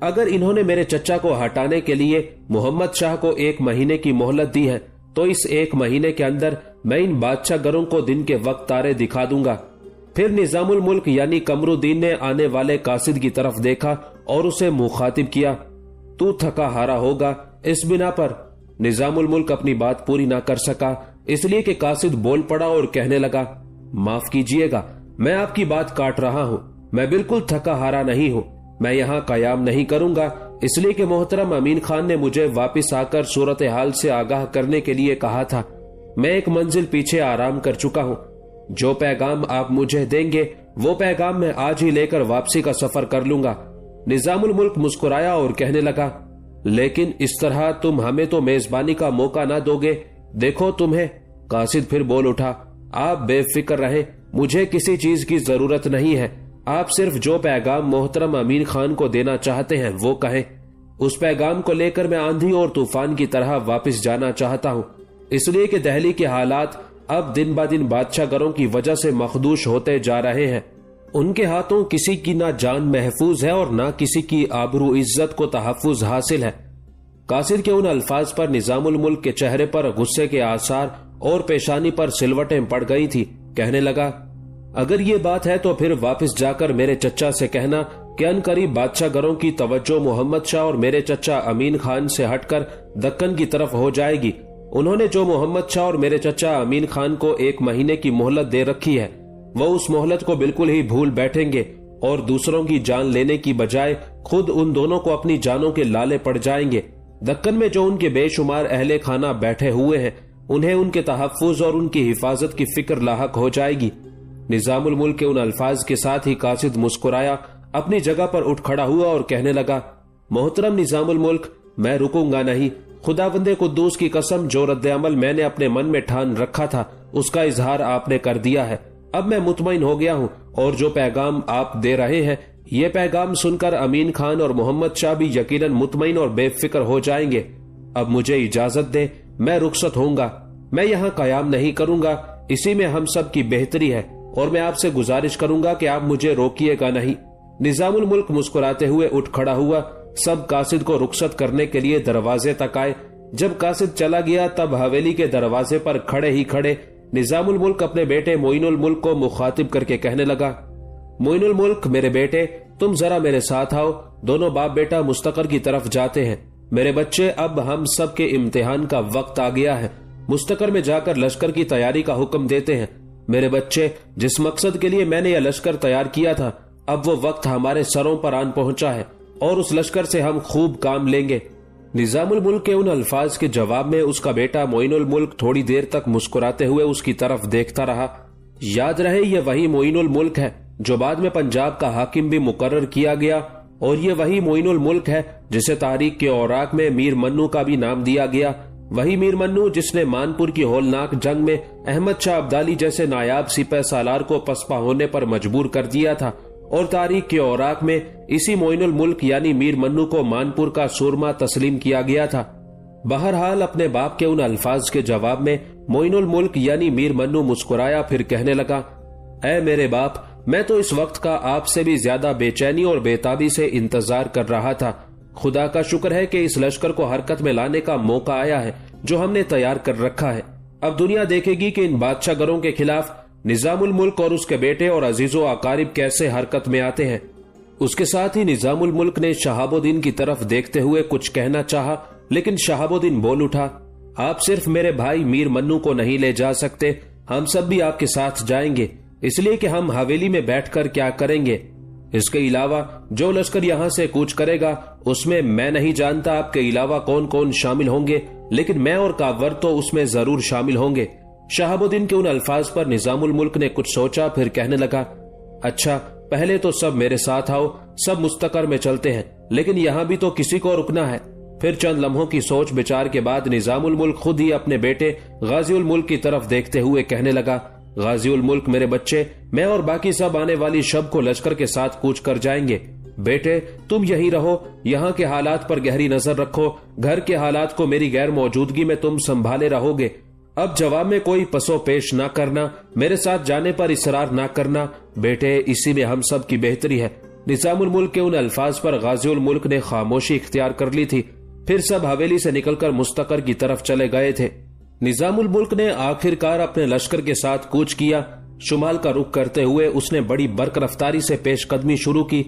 اگر انہوں نے میرے چچا کو ہٹانے کے لیے محمد شاہ کو 1 مہینے کی مہلت دی ہے تو اس 1 مہینے کے اندر میں ان بادشاہ گروں کو دن کے وقت تارے دکھا دوں گا۔ پھر نظام الملک یعنی قمر الدین نے آنے والے قاصد کی طرف دیکھا اور اسے مخاطب کیا، تو تھکا ہارا ہوگا۔ اس بنا پر نظام الملک اپنی بات پوری نہ کر سکا، اس لیے کہ قاصد بول پڑا اور کہنے لگا، معاف کیجئے گا، میں آپ کی بات کاٹ رہا ہوں، میں بالکل تھکا ہارا نہیں ہوں، میں یہاں قیام نہیں کروں گا، اس لیے کہ محترم امین خان نے مجھے واپس آ کر صورتحال سے آگاہ کرنے کے لیے کہا تھا۔ میں ایک منزل پیچھے آرام کر چکا ہوں، جو پیغام آپ مجھے دیں گے وہ پیغام میں آج ہی لے کر واپسی کا سفر کر لوں گا۔ نظام الملک مسکرایا اور کہنے لگا، لیکن اس طرح تم ہمیں تو میزبانی کا موقع نہ دو گے، دیکھو تمہیں۔ قاصد پھر بول اٹھا، آپ بے فکر رہیں، مجھے کسی چیز کی ضرورت نہیں ہے، آپ صرف جو پیغام محترم امین خان کو دینا چاہتے ہیں وہ کہیں۔ اس پیغام کو لے کر میں آندھی اور طوفان کی طرح واپس جانا چاہتا ہوں، اس لیے کہ دہلی کے حالات اب دن با دن بادشاہ گروں کی وجہ سے مخدوش ہوتے جا رہے ہیں۔ ان کے ہاتھوں کسی کی نہ جان محفوظ ہے اور نہ کسی کی آبرو عزت کو تحفظ حاصل ہے۔ قاصد کے ان الفاظ پر نظام الملک کے چہرے پر غصے کے آثار اور پیشانی پر سلوٹیں پڑ گئی تھی۔ کہنے لگا، اگر یہ بات ہے تو پھر واپس جا کر میرے چچا سے کہنا کہ ان قریب بادشاہ گروں کی توجہ محمد شاہ اور میرے چچا امین خان سے ہٹ کر دکن کی طرف ہو جائے گی۔ انہوں نے جو محمد شاہ اور میرے چچا امین خان کو 1 مہینے کی مہلت دے رکھی ہے وہ اس مہلت کو بالکل ہی بھول بیٹھیں گے اور دوسروں کی جان لینے کی بجائے خود ان دونوں کو اپنی جانوں کے لالے پڑ جائیں گے۔ دکن میں جو ان کے بے شمار اہل خانہ بیٹھے ہوئے ہیں انہیں ان کے تحفظ اور ان کی حفاظت کی فکر لاحق ہو جائے گی۔ نظام الملک کے ان الفاظ کے ساتھ ہی قاصد مسکرایا، اپنی جگہ پر اٹھ کھڑا ہوا اور کہنے لگا، محترم نظام الملک، میں رکوں گا نہیں، خداوند قدوس کی قسم، جو رد عمل میں نے اپنے من میں ٹھان رکھا تھا اس کا اظہار آپ نے کر دیا ہے۔ اب میں مطمئن ہو گیا ہوں اور جو پیغام آپ دے رہے ہیں یہ پیغام سن کر امین خان اور محمد شاہ بھی یقیناً مطمئن اور بے فکر ہو جائیں گے۔ اب مجھے اجازت دیں، میں رخصت ہوں گا، میں یہاں قیام نہیں کروں گا، اسی میں ہم سب کی بہتری ہے اور میں آپ سے گزارش کروں گا کہ آپ مجھے روکیے گا نہیں۔ نظام الملک مسکراتے ہوئے اٹھ کھڑا ہوا، سب قاصد کو رخصت کرنے کے لیے دروازے تک آئے۔ جب قاصد چلا گیا تب حویلی کے دروازے پر کھڑے ہی کھڑے نظام الملک اپنے بیٹے معین الملک کو مخاطب کر کے کہنے لگا، معین الملک، میرے بیٹے، تم ذرا میرے ساتھ آؤ، دونوں باپ بیٹا مستقر کی طرف جاتے ہیں۔ میرے بچے، اب ہم سب کے امتحان کا وقت آ گیا ہے۔ مستقر میں جا کر لشکر کی تیاری کا حکم دیتے ہیں۔ میرے بچے، جس مقصد کے لیے میں نے یہ لشکر تیار کیا تھا، اب وہ وقت ہمارے سروں پر آن پہنچا ہے اور اس لشکر سے ہم خوب کام لیں گے۔ نظام الملک کے ان الفاظ کے جواب میں اس کا بیٹا معین الملک تھوڑی دیر تک مسکراتے ہوئے اس کی طرف دیکھتا رہا۔ یاد رہے، یہ وہی معین الملک ہے جو بعد میں پنجاب کا حاکم بھی مقرر کیا گیا، اور یہ وہی معین الملک ہے جسے تاریخ کے اوراق میں میر منو کا بھی نام دیا گیا۔ وہی میر منو جس نے مانپور کی ہولناک جنگ میں احمد شاہ ابدالی جیسے نایاب سپہ سالار کو پسپا ہونے پر مجبور کر دیا تھا، اور تاریخ کے اوراق میں اسی معین الملک یعنی میر منو کو مانپور کا سورما تسلیم کیا گیا تھا۔ بہرحال اپنے باپ کے ان الفاظ کے جواب میں معین الملک یعنی میر منو مسکرایا، پھر کہنے لگا، اے میرے باپ، میں تو اس وقت کا آپ سے بھی زیادہ بے چینی اور بےتابی سے انتظار کر رہا تھا۔ خدا کا شکر ہے کہ اس لشکر کو حرکت میں لانے کا موقع آیا ہے جو ہم نے تیار کر رکھا ہے۔ اب دنیا دیکھے گی کہ ان بادشاہ گروں کے خلاف نظام الملک اور اس کے بیٹے اور عزیز و اقارب کیسے حرکت میں آتے ہیں۔ اس کے ساتھ ہی نظام الملک نے شہاب الدین کی طرف دیکھتے ہوئے کچھ کہنا چاہا، لیکن شہاب الدین بول اٹھا، آپ صرف میرے بھائی میر منو کو نہیں لے جا سکتے، ہم سب بھی آپ کے ساتھ جائیں گے، اس لیے کہ ہم حویلی میں بیٹھ کر کیا کریں گے؟ اس کے علاوہ جو لشکر یہاں سے کوچ کرے گا اس میں میں نہیں جانتا آپ کے علاوہ کون کون شامل ہوں گے، لیکن میں اور کاور تو اس میں ضرور شامل ہوں گے۔ شہاب الدین کے ان الفاظ پر نظام الملک نے کچھ سوچا، پھر کہنے لگا، اچھا پہلے تو سب میرے ساتھ آؤ، سب مستقر میں چلتے ہیں، لیکن یہاں بھی تو کسی کو رکنا ہے۔ پھر چند لمحوں کی سوچ بچار کے بعد نظام الملک خود ہی اپنے بیٹے غازی الملک کی طرف دیکھتے ہوئے کہنے لگا، غازی الملک میرے بچے، میں اور باقی سب آنے والی شب کو لشکر کے ساتھ کوچ کر جائیں گے۔ بیٹے تم یہی رہو، یہاں کے حالات پر گہری نظر رکھو، گھر کے حالات کو میری غیر موجودگی میں تم سنبھالے رہو گے۔ اب جواب میں کوئی پسو پیش نہ کرنا، میرے ساتھ جانے پر اصرار نہ کرنا، بیٹے اسی میں ہم سب کی بہتری ہے۔ نظام الملک کے ان الفاظ پر غازی الملک نے خاموشی اختیار کر لی تھی، پھر سب حویلی سے نکل کر مستقر کی طرف چلے گئے تھے۔ نظام الملک نے آخر کار اپنے لشکر کے ساتھ کوچ کیا۔ شمال کا رخ کرتے ہوئے اس نے بڑی برق رفتاری سے پیش قدمی شروع کی۔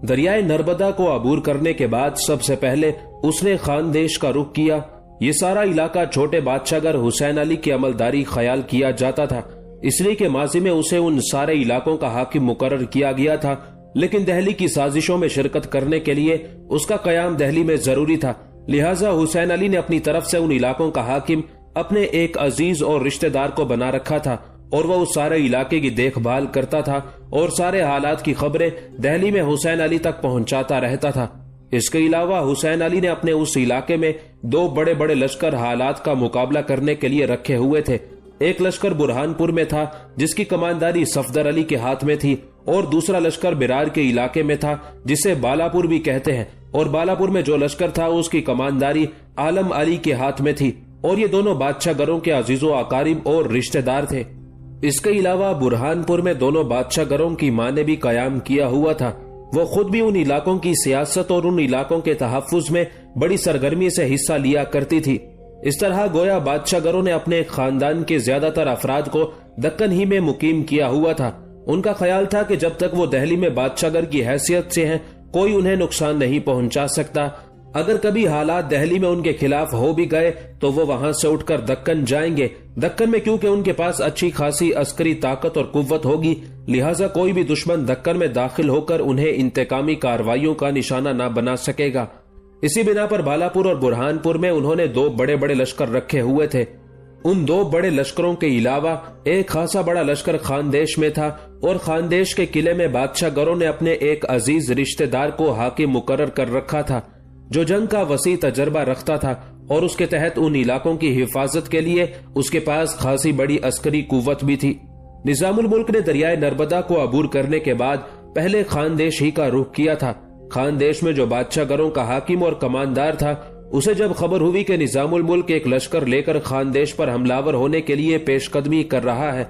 دریائے نرمدا کو عبور کرنے کے بعد سب سے پہلے اس نے خاندیش کا رخ کیا۔ یہ سارا علاقہ چھوٹے بادشاہ گر حسین علی کی عملداری خیال کیا جاتا تھا، اس لیے کہ ماضی میں اسے ان سارے علاقوں کا حاکم مقرر کیا گیا تھا، لیکن دہلی کی سازشوں میں شرکت کرنے کے لیے اس کا قیام دہلی میں ضروری تھا، لہٰذا حسین علی نے اپنی طرف سے ان علاقوں کا حاکم اپنے ایک عزیز اور رشتہ دار کو بنا رکھا تھا، اور وہ اس سارے علاقے کی دیکھ بھال کرتا تھا اور سارے حالات کی خبریں دہلی میں حسین علی تک پہنچاتا رہتا تھا۔ اس کے علاوہ حسین علی نے اپنے اس علاقے میں دو بڑے بڑے لشکر حالات کا مقابلہ کرنے کے لیے رکھے ہوئے تھے۔ ایک لشکر برہان پور میں تھا جس کی کمانداری صفدر علی کے ہاتھ میں تھی، اور دوسرا لشکر برار کے علاقے میں تھا جسے بالاپور بھی کہتے ہیں، اور بالاپور میں جو لشکر تھا اس کی کمانداری عالم علی کے ہاتھ میں تھی، اور یہ دونوں بادشاہ گروں کے عزیز و اقارب اور رشتہ دار تھے۔ اس کے علاوہ برہان پور میں دونوں بادشاہ گروں کی ماں نے بھی قیام کیا ہوا تھا، وہ خود بھی ان علاقوں کی سیاست اور ان علاقوں کے تحفظ میں بڑی سرگرمی سے حصہ لیا کرتی تھی۔ اس طرح گویا بادشاہ گروں نے اپنے خاندان کے زیادہ تر افراد کو دکن ہی میں مقیم کیا ہوا تھا۔ ان کا خیال تھا کہ جب تک وہ دہلی میں بادشاہ گر کی حیثیت سے ہیں کوئی انہیں نقصان نہیں پہنچا سکتا۔ اگر کبھی حالات دہلی میں ان کے خلاف ہو بھی گئے تو وہ وہاں سے اٹھ کر دکن جائیں گے۔ دکن میں کیونکہ ان کے پاس اچھی خاصی عسکری طاقت اور قوت ہوگی، لہٰذا کوئی بھی دشمن دکن میں داخل ہو کر انہیں انتقامی کارروائیوں کا نشانہ نہ بنا سکے گا۔ اسی بنا پر بالاپور اور برہان پور میں انہوں نے دو بڑے بڑے لشکر رکھے ہوئے تھے۔ ان دو بڑے لشکروں کے علاوہ ایک خاصا بڑا لشکر خاندیش میں تھا، اور خاندیش کے قلعے میں بادشاہ گروں نے اپنے ایک عزیز رشتہ دار کو حاکم مقرر کر رکھا تھا جو جنگ کا وسیع تجربہ رکھتا تھا، اور اس کے تحت ان علاقوں کی حفاظت کے لیے اس کے پاس خاصی بڑی عسکری قوت بھی تھی۔ نظام الملک نے دریائے نرمدا کو عبور کرنے کے بعد پہلے خاندیش ہی کا رخ کیا تھا۔ خاندیش میں جو بادشاہ گروں کا حاکم اور کماندار تھا، اسے جب خبر ہوئی کہ نظام الملک ایک لشکر لے کر خاندیش پر حملہ ہونے کے لیے پیش قدمی کر رہا ہے،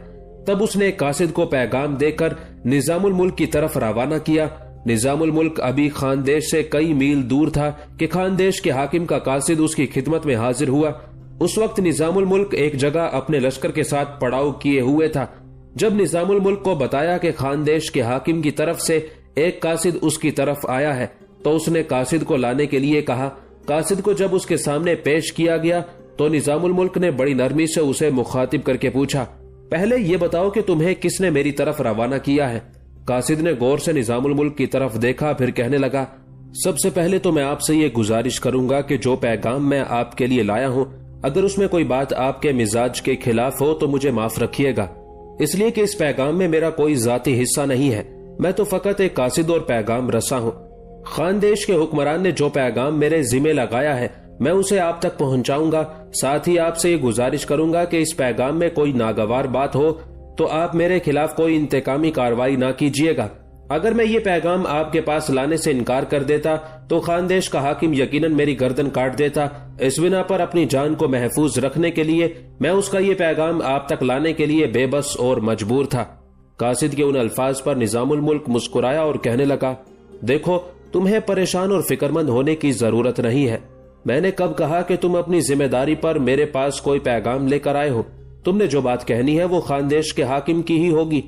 تب اس نے قاصد کو پیغام دے کر نظام الملک کی طرف روانہ کیا۔ نظام الملک ابھی خاندیش سے کئی میل دور تھا کہ خاندیش کے حاکم کا قاصد اس کی خدمت میں حاضر ہوا۔ اس وقت نظام الملک ایک جگہ اپنے لشکر کے ساتھ پڑاؤ کیے ہوئے تھا۔ جب نظام الملک کو بتایا کہ خاندیش کے حاکم کی طرف سے ایک قاصد اس کی طرف آیا ہے، تو اس نے قاصد کو لانے کے لیے کہا۔ قاصد کو جب اس کے سامنے پیش کیا گیا تو نظام الملک نے بڑی نرمی سے اسے مخاطب کر کے پوچھا، پہلے یہ بتاؤ کہ تمہیں کس نے میری طرف روانہ کیا ہے؟ قاصد نے غور سے نظام الملک کی طرف دیکھا، پھر کہنے لگا، سب سے پہلے تو میں آپ سے یہ گزارش کروں گا کہ جو پیغام میں آپ کے لیے لایا ہوں، اگر اس میں کوئی بات آپ کے مزاج کے خلاف ہو تو مجھے معاف رکھیے گا، اس لیے کہ اس پیغام میں میرا کوئی ذاتی حصہ نہیں ہے، میں تو فقط ایک قاصد اور پیغام رساں ہوں۔ خاندیش کے حکمران نے جو پیغام میرے ذمہ لگایا ہے میں اسے آپ تک پہنچاؤں گا، ساتھ ہی آپ سے یہ گزارش کروں گا کہ اس پیغام میں کوئی ناگوار بات ہو تو آپ میرے خلاف کوئی انتقامی کارروائی نہ کیجیے گا۔ اگر میں یہ پیغام آپ کے پاس لانے سے انکار کر دیتا تو خاندیش کا حاکم یقیناً میری گردن کاٹ دیتا، اس بنا پر اپنی جان کو محفوظ رکھنے کے لیے میں اس کا یہ پیغام آپ تک لانے کے لیے بے بس اور مجبور تھا۔ قاصد کے ان الفاظ پر نظام الملک مسکرایا اور کہنے لگا، دیکھو تمہیں پریشان اور فکر مند ہونے کی ضرورت نہیں ہے، میں نے کب کہا کہ تم اپنی ذمہ داری پر میرے پاس کوئی پیغام لے کر آئے ہو؟ تم نے جو بات کہنی ہے وہ خاندیش کے حاکم کی ہی ہوگی،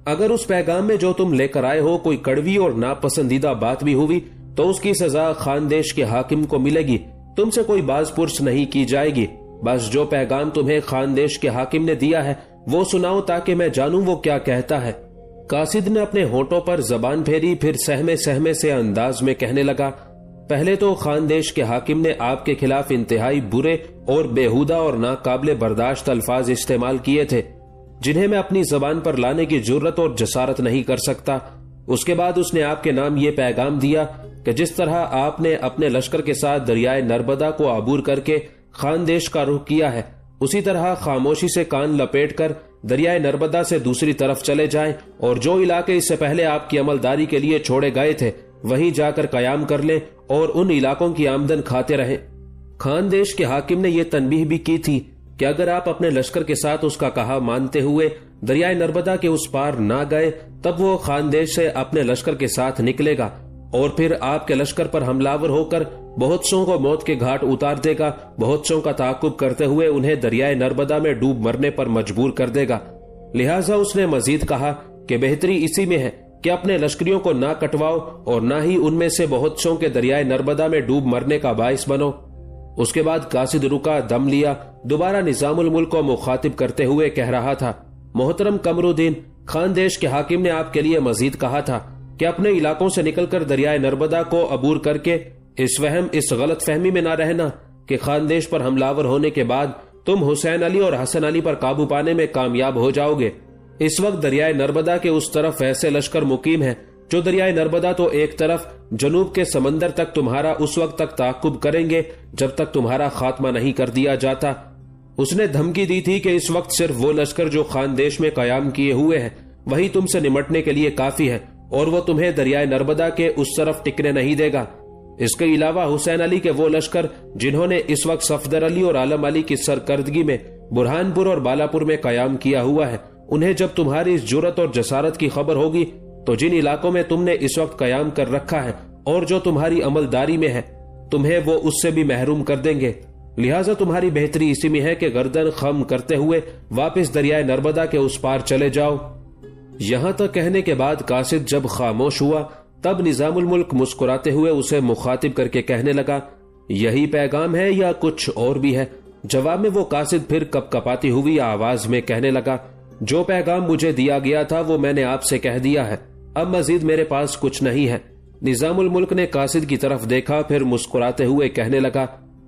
اگر اس پیغام میں جو تم لے کر آئے ہو کوئی کڑوی اور ناپسندیدہ بات بھی ہوئی تو اس کی سزا خاندیش کے حاکم کو ملے گی، تم سے کوئی باز پرس نہیں کی جائے گی، بس جو پیغام تمہیں خاندیش کے حاکم نے دیا ہے وہ سناؤ تاکہ میں جانوں وہ کیا کہتا ہے۔ قاصد نے اپنے ہونٹوں پر زبان پھیری، پھر سہمے سہمے سے انداز میں کہنے لگا، پہلے تو خاندیش کے حاکم نے آپ کے خلاف انتہائی برے اور بےہودہ اور ناقابل برداشت الفاظ استعمال کیے تھے جنہیں میں اپنی زبان پر لانے کی جرت اور جسارت نہیں کر سکتا۔ اس کے بعد اس نے آپ کے نام یہ پیغام دیا کہ جس طرح آپ نے اپنے لشکر کے ساتھ دریائے نرمدا کو عبور کر کے خاندیش کا رخ کیا ہے، اسی طرح خاموشی سے کان لپیٹ کر دریائے نرمدا سے دوسری طرف چلے جائیں اور جو علاقے اس سے پہلے آپ کی عملداری کے لیے چھوڑے گئے تھے وہیں جا کر قیام کر لیں اور ان علاقوں کی آمدن کھاتے رہیں۔ خاندیش کے حاکم نے یہ تنبیہ بھی کی تھی کہ اگر آپ اپنے لشکر کے ساتھ اس کا کہا مانتے ہوئے دریائے نرمدا کے اس پار نہ گئے تب وہ خاندیش سے اپنے لشکر کے ساتھ نکلے گا اور پھر آپ کے لشکر پر حملہ ہو کر بہت سوں کو موت کے گھاٹ اتار دے گا، بہت سوں کا تعاقب کرتے ہوئے انہیں دریائے نرمدا میں ڈوب مرنے پر مجبور کر دے گا۔ لہٰذا اس نے مزید کہا کہ بہتری اسی میں ہے کہ اپنے لشکریوں کو نہ کٹواؤ اور نہ ہی ان میں سے بہت سوں کے دریائے نرمدا میں ڈوب مرنے کا باعث بنو۔ اس کے بعد قاصد رکا، دم لیا، دوبارہ نظام الملک کو مخاطب کرتے ہوئے کہہ رہا تھا، محترم قمرالدین، خاندیش کے حاکم نے آپ کے لیے مزید کہا تھا کہ اپنے علاقوں سے نکل کر دریائے نرمدا کو عبور کر کے اس غلط فہمی میں نہ رہنا کہ خاندیش پر حملہ ہونے کے بعد تم حسین علی اور حسن علی پر قابو پانے میں کامیاب ہو جاؤ گے۔ اس وقت دریائے نرمدا کے اس طرف ایسے لشکر مقیم ہیں جو دریائے نرمدا تو ایک طرف جنوب کے سمندر تک تمہارا اس وقت تک تعاقب کریں گے جب تک تمہارا خاتمہ نہیں کر دیا جاتا۔ اس نے دھمکی دی تھی کہ اس وقت صرف وہ لشکر جو خاندیش میں قیام کیے ہوئے ہیں وہی تم سے نمٹنے کے لیے کافی ہے اور وہ تمہیں دریائے نرمدا کے اس طرف ٹکنے نہیں دے گا۔ اس کے علاوہ حسین علی کے وہ لشکر جنہوں نے اس وقت صفدر علی اور عالم علی کی سرکردگی میں برہان پور اور بالاپور میں قیام کیا ہوا ہے، انہیں جب تمہاری اس جرت اور جسارت کی خبر ہوگی تو جن علاقوں میں تم نے اس وقت قیام کر رکھا ہے اور جو تمہاری عملداری میں ہے تمہیں وہ اس سے بھی محروم کر دیں گے۔ لہٰذا تمہاری بہتری اسی میں ہے کہ گردن خم کرتے ہوئے واپس دریائے نرمدا کے اس پار چلے جاؤ۔ یہاں تک کہنے کے بعد قاصد جب خاموش ہوا تب نظام الملک مسکراتے ہوئے اسے مخاطب کر کے کہنے لگا، یہی پیغام ہے یا کچھ اور بھی ہے؟ جواب میں وہ قاصد پھر کپ کپاتی ہوئی آواز میں کہنے لگا، جو پیغام مجھے دیا گیا تھا وہ میں نے آپ سے کہہ دیا ہے، اب مزید میرے پاس کچھ نہیں ہے۔ نظام الملک نے قاصد کی طرف دیکھا، پھر مسکراتے ہوئے کہنے لگا،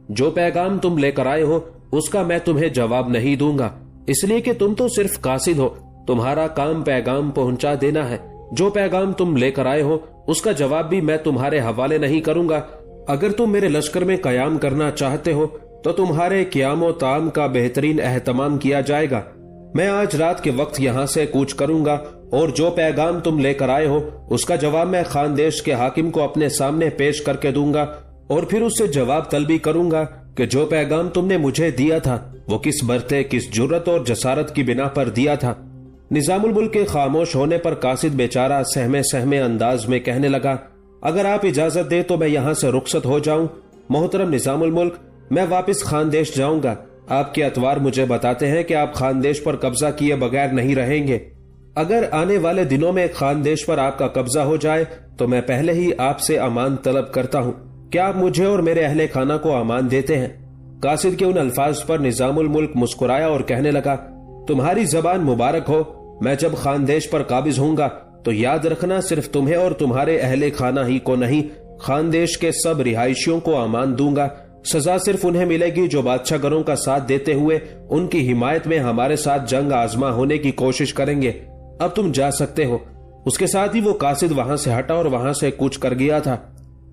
جو پیغام تم لے کر آئے ہو اس کا میں تمہیں جواب نہیں دوں گا، اس لیے کہ تم تو صرف قاصد ہو، تمہارا کام پیغام پہنچا دینا ہے۔ جو پیغام تم لے کر آئے ہو اس کا جواب بھی میں تمہارے حوالے نہیں کروں گا۔ اگر تم میرے لشکر میں قیام کرنا چاہتے ہو تو تمہارے قیام و طعام کا بہترین اہتمام کیا جائے گا۔ میں آج رات کے وقت یہاں سے کوچ کروں گا اور جو پیغام تم لے کر آئے ہو اس کا جواب میں خاندیش کے حاکم کو اپنے سامنے پیش کر کے دوں گا اور پھر اس سے جواب طلبی کروں گا کہ جو پیغام تم نے مجھے دیا تھا وہ کس برتے، کس جرت اور جسارت کی بنا پر دیا تھا۔ نظام الملک کے خاموش ہونے پر قاصد بیچارہ سہمے سہمے انداز میں کہنے لگا، اگر آپ اجازت دے تو میں یہاں سے رخصت ہو جاؤں۔ محترم نظام الملک، میں واپس خاندیش جاؤں گا۔ آپ کے اتوار مجھے بتاتے ہیں کہ آپ خاندیش پر قبضہ کیے بغیر نہیں رہیں گے۔ اگر آنے والے دنوں میں خاندیش پر آپ کا قبضہ ہو جائے تو میں پہلے ہی آپ سے امان طلب کرتا ہوں. کیا آپ مجھے اور میرے اہل خانہ کو امان دیتے ہیں؟ قاصد کے ان الفاظ پر نظام الملک مسکرایا اور کہنے لگا، تمہاری زبان مبارک ہو. میں جب خاندیش پر قابض ہوں گا تو یاد رکھنا صرف تمہیں اور تمہارے اہل خانہ ہی کو نہیں، خاندیش کے سب رہائشیوں کو امان دوں گا. سزا صرف انہیں ملے گی جو بادشاہ گروں کا ساتھ دیتے ہوئے ان کی حمایت میں ہمارے ساتھ جنگ آزما ہونے کی کوشش کریں گے. اب تم جا سکتے ہو. اس کے ساتھ ہی وہ قاصد وہاں سے ہٹا اور وہاں سے کوچ کر گیا تھا.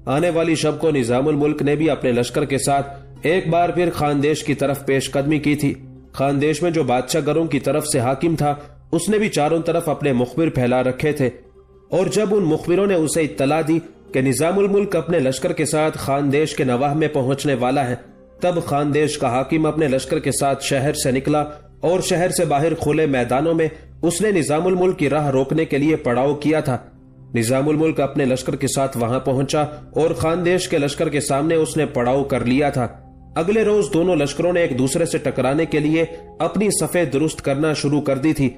آنے والی شب کو نظام الملک نے بھی اپنے لشکر کے ساتھ ایک بار پھر خاندیش کی طرف پیش قدمی کی تھی. خاندیش میں جو بادشاہ گروں کی طرف سے حاکم تھا اس نے بھی چاروں طرف اپنے مخبر پھیلا رکھے تھے، اور جب ان مخبروں نے اسے اطلاع دی کہ نظام الملک اپنے لشکر کے ساتھ خاندیش کے نواح میں پہنچنے والا ہے، تب خاندیش کا حاکم اپنے لشکر کے ساتھ شہر سے نکلا اور شہر سے باہر کھلے میدانوں میں اس نے نظام الملک کی راہ روکنے کے لیے پڑاؤ کیا تھا. نظام الملک اپنے لشکر کے ساتھ وہاں پہنچا اور خاندیش کے لشکر کے سامنے اس نے پڑاؤ کر لیا تھا. اگلے روز دونوں لشکروں نے ایک دوسرے سے ٹکرانے کے لیے اپنی صفیں درست کرنا شروع کر دی تھی.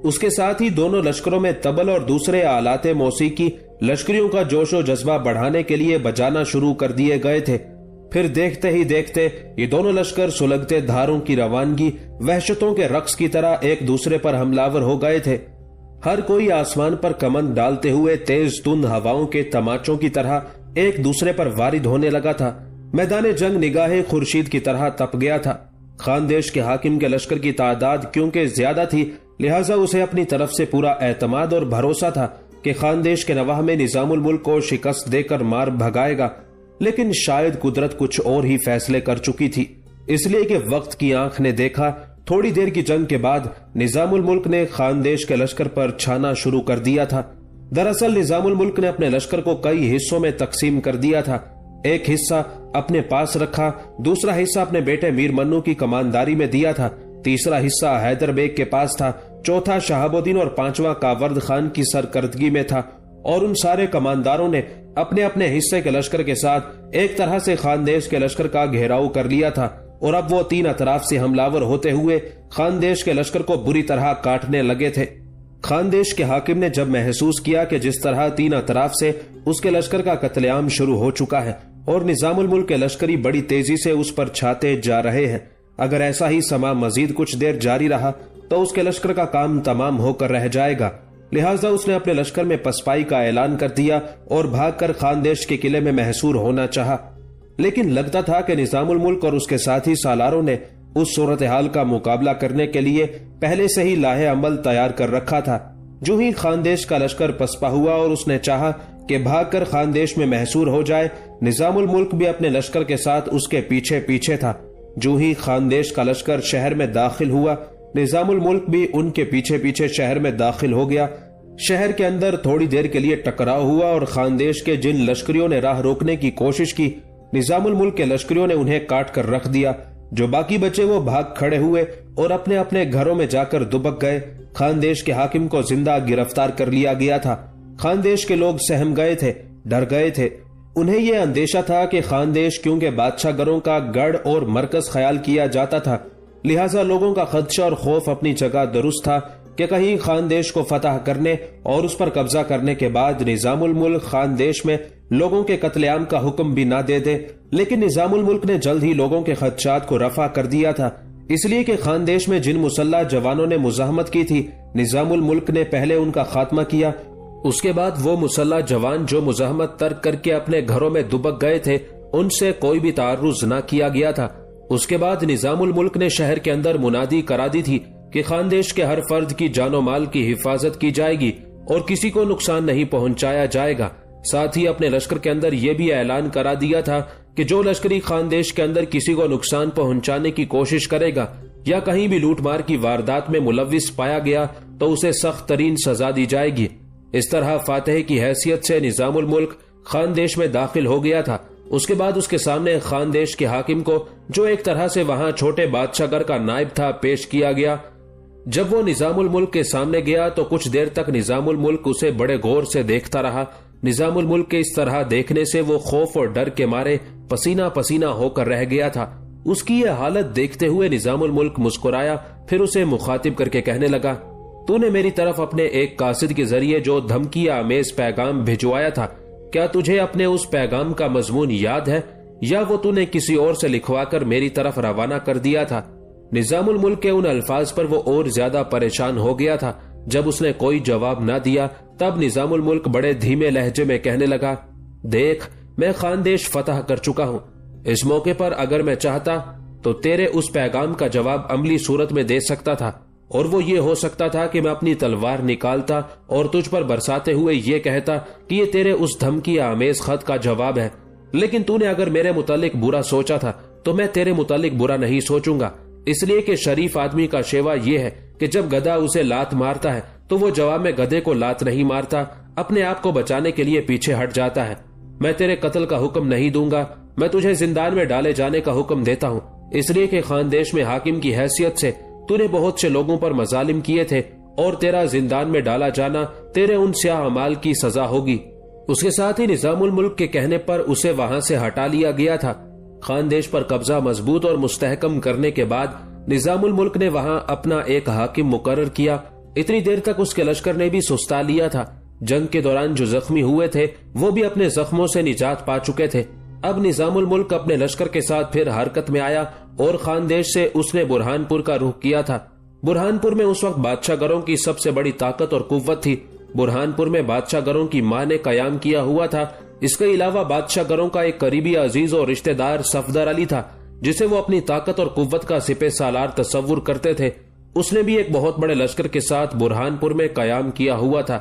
اس کے ساتھ ہی دونوں لشکروں میں طبل اور دوسرے آلات موسیقی لشکریوں کا جوش و جذبہ بڑھانے کے لیے بجانا شروع کر دیے گئے تھے. پھر دیکھتے ہی دیکھتے یہ دونوں لشکر سلگتے دھاروں کی روانگی وحشتوں کے رقص کی طرح ایک دوسرے پر حملہ ور ہو گئے تھے. ہر کوئی آسمان پر کمند ڈالتے ہوئے تیز تند ہواؤں کے تماچوں کی طرح ایک دوسرے پر وارد ہونے لگا تھا. میدان جنگ نگاہ خورشید کی طرح تپ گیا تھا. خاندیش کے حاکم کے لشکر کی تعداد کیونکہ زیادہ تھی، لہٰذا اسے اپنی طرف سے پورا اعتماد اور بھروسہ تھا کہ خاندیش کے نواح میں نظام الملک کو شکست دے کر مار بھگائے گا. لیکن شاید قدرت کچھ اور ہی فیصلے کر چکی تھی، اس لیے کہ وقت کی آنکھ نے دیکھا تھوڑی دیر کی جنگ کے بعد نظام الملک نے خاندیش کے لشکر پر چھانا شروع کر دیا تھا. دراصل نظام الملک نے اپنے لشکر کو کئی حصوں میں تقسیم کر دیا تھا. ایک حصہ اپنے پاس رکھا، دوسرا حصہ اپنے بیٹے میر منو کی کمانداری میں دیا تھا، تیسرا حصہ حیدر بیگ کے پاس تھا، چوتھا شہاب الدین اور پانچواں کاورد خان کی سرکردگی میں تھا. اور ان سارے کمانداروں نے اپنے اپنے حصے کے لشکر کے ساتھ ایک طرح سے خاندیش کے لشکر کا گھیراؤ کر لیا تھا، اور اب وہ تین اطراف سے حملہ ور ہوتے ہوئے خاندیش کے لشکر کو بری طرح کاٹنے لگے تھے. خاندیش کے حاکم نے جب محسوس کیا کہ جس طرح تین اطراف سے اس کے لشکر کا قتل عام شروع ہو چکا ہے اور نظام الملک کے لشکری بڑی تیزی سے اس پر چھاتے جا رہے ہیں، اگر ایسا ہی سما مزید کچھ دیر جاری رہا تو اس کے لشکر کا کام تمام ہو کر رہ جائے گا. لہٰذا اس نے اپنے لشکر میں پسپائی کا اعلان کر دیا اور بھاگ کر خاندیش کے قلعے میں محصور ہونا چاہا. لیکن لگتا تھا کہ نظام الملک اور اس کے ساتھی سالاروں نے اس صورتحال کا مقابلہ کرنے کے لیے پہلے سے ہی لاہ عمل تیار کر رکھا تھا. جو ہی خاندیش کا لشکر پسپا ہوا اور اس نے چاہا کہ بھاگ کر خاندیش میں محصور ہو جائے، نظام الملک بھی اپنے لشکر کے ساتھ اس کے پیچھے پیچھے تھا. جو ہی خاندیش کا لشکر شہر میں داخل ہوا، نظام الملک بھی ان کے پیچھے پیچھے شہر میں داخل ہو گیا. شہر کے اندر تھوڑی دیر کے لیے ٹکراؤ ہوا اور خاندیش کے جن لشکریوں نے راہ روکنے کی کوشش کی، نظام الملک کے لشکریوں نے انہیں کاٹ کر رکھ دیا. جو باقی بچے وہ بھاگ کھڑے ہوئے اور اپنے اپنے گھروں میں جا کر دبک گئے. خاندیش کے حاکم کو زندہ گرفتار کر لیا گیا تھا. خاندیش کے لوگ سہم گئے تھے، ڈر گئے تھے. انہیں یہ اندیشہ تھا کہ خاندیش کیونکہ بادشاہ گروں کا گڑھ اور مرکز خیال کیا جاتا تھا، لہٰذا لوگوں کا خدشہ اور خوف اپنی جگہ درست تھا کہ کہیں خاندیش کو فتح کرنے اور اس پر قبضہ کرنے کے بعد نظام الملک خاندیش میں لوگوں کے قتل عام کا حکم بھی نہ دے دے. لیکن نظام الملک نے جلد ہی لوگوں کے خدشات کو رفع کر دیا تھا، اس لیے کہ خاندیش میں جن مسلح جوانوں نے مزاحمت کی تھی نظام الملک نے پہلے ان کا خاتمہ کیا. اس کے بعد وہ مسلح جوان جو مزاحمت ترک کر کے اپنے گھروں میں دبک گئے تھے ان سے کوئی بھی تعرض نہ کیا گیا تھا. اس کے بعد نظام الملک نے شہر کے اندر منادی کرا دی تھی کہ خاندیش کے ہر فرد کی جان و مال کی حفاظت کی جائے گی اور کسی کو نقصان نہیں پہنچایا جائے گا. ساتھ ہی اپنے لشکر کے اندر یہ بھی اعلان کرا دیا تھا کہ جو لشکری خاندیش کے اندر کسی کو نقصان پہنچانے کی کوشش کرے گا یا کہیں بھی لوٹ مار کی واردات میں ملوث پایا گیا تو اسے سخت ترین سزا دی جائے گی. اس طرح فاتح کی حیثیت سے نظام الملک خاندیش میں داخل ہو گیا تھا. اس کے بعد اس کے سامنے خاندیش کے حاکم کو، جو ایک طرح سے وہاں چھوٹے بادشاہ گھر کا نائب تھا، پیش کیا گیا. جب وہ نظام الملک کے سامنے گیا تو کچھ دیر تک نظام الملک اسے بڑے غور سے دیکھتا رہا. نظام الملک کے اس طرح دیکھنے سے وہ خوف اور ڈر کے مارے پسینہ پسینہ ہو کر رہ گیا تھا. اس کی یہ حالت دیکھتے ہوئے نظام الملک مسکرایا، پھر اسے مخاطب کر کے کہنے لگا، تو نے میری طرف اپنے ایک قاصد کے ذریعے جو دھمکی آمیز پیغام بھجوایا تھا، کیا تجھے اپنے اس پیغام کا مضمون یاد ہے یا وہ تو نے کسی اور سے لکھوا کر میری طرف روانہ کر دیا تھا؟ نظام الملک کے ان الفاظ پر وہ اور زیادہ پریشان ہو گیا تھا۔ جب اس نے کوئی جواب نہ دیا تب نظام الملک بڑے دھیمے لہجے میں کہنے لگا، دیکھ، میں خاندیش فتح کر چکا ہوں۔ اس موقع پر اگر میں چاہتا تو تیرے اس پیغام کا جواب عملی صورت میں دے سکتا تھا، اور وہ یہ ہو سکتا تھا کہ میں اپنی تلوار نکالتا اور تجھ پر برساتے ہوئے یہ کہتا کہ یہ تیرے اس دھمکی آمیز خط کا جواب ہے۔ لیکن تو نے اگر میرے متعلق برا سوچا تھا تو میں تیرے متعلق برا نہیں سوچوں گا، اس لیے کہ شریف آدمی کا شیوا یہ ہے کہ جب گدھا اسے لات مارتا ہے تو وہ جواب میں گدھے کو لات نہیں مارتا، اپنے آپ کو بچانے کے لیے پیچھے ہٹ جاتا ہے۔ میں تیرے قتل کا حکم نہیں دوں گا، میں تجھے زندان میں ڈالے جانے کا حکم دیتا ہوں، اس لیے کہ خاندیش میں حاکم کی حیثیت سے تو نے بہت سے لوگوں پر مظالم کیے تھے، اور تیرا زندان میں ڈالا جانا تیرے ان سیاہ اعمال کی سزا ہوگی۔ اس کے ساتھ ہی نظام الملک کے کہنے پر اسے وہاں سے ہٹا لیا گیا تھا۔ خاندیش پر قبضہ مضبوط اور مستحکم کرنے کے بعد نظام الملک نے وہاں اپنا ایک حاکم مقرر کیا۔ اتنی دیر تک اس کے لشکر نے بھی سستا لیا تھا۔ جنگ کے دوران جو زخمی ہوئے تھے وہ بھی اپنے زخموں سے نجات پا چکے تھے۔ اب نظام الملک اپنے لشکر کے ساتھ پھر حرکت میں آیا اور خاندیش سے اس نے برہان پور کا رخ کیا تھا۔ برہان پور میں اس وقت بادشاہ گروں کی سب سے بڑی طاقت اور قوت تھی۔ برہان پور میں بادشاہ گروں کی ماں نے قیام کیا ہوا تھا۔ اس کے علاوہ بادشاہ گروں کا ایک قریبی عزیز اور رشتہ دار صفدر علی تھا، جسے وہ اپنی طاقت اور قوت کا سپہ سالار تصور کرتے تھے۔ اس نے بھی ایک بہت بڑے لشکر کے ساتھ برہان پور میں قیام کیا ہوا تھا۔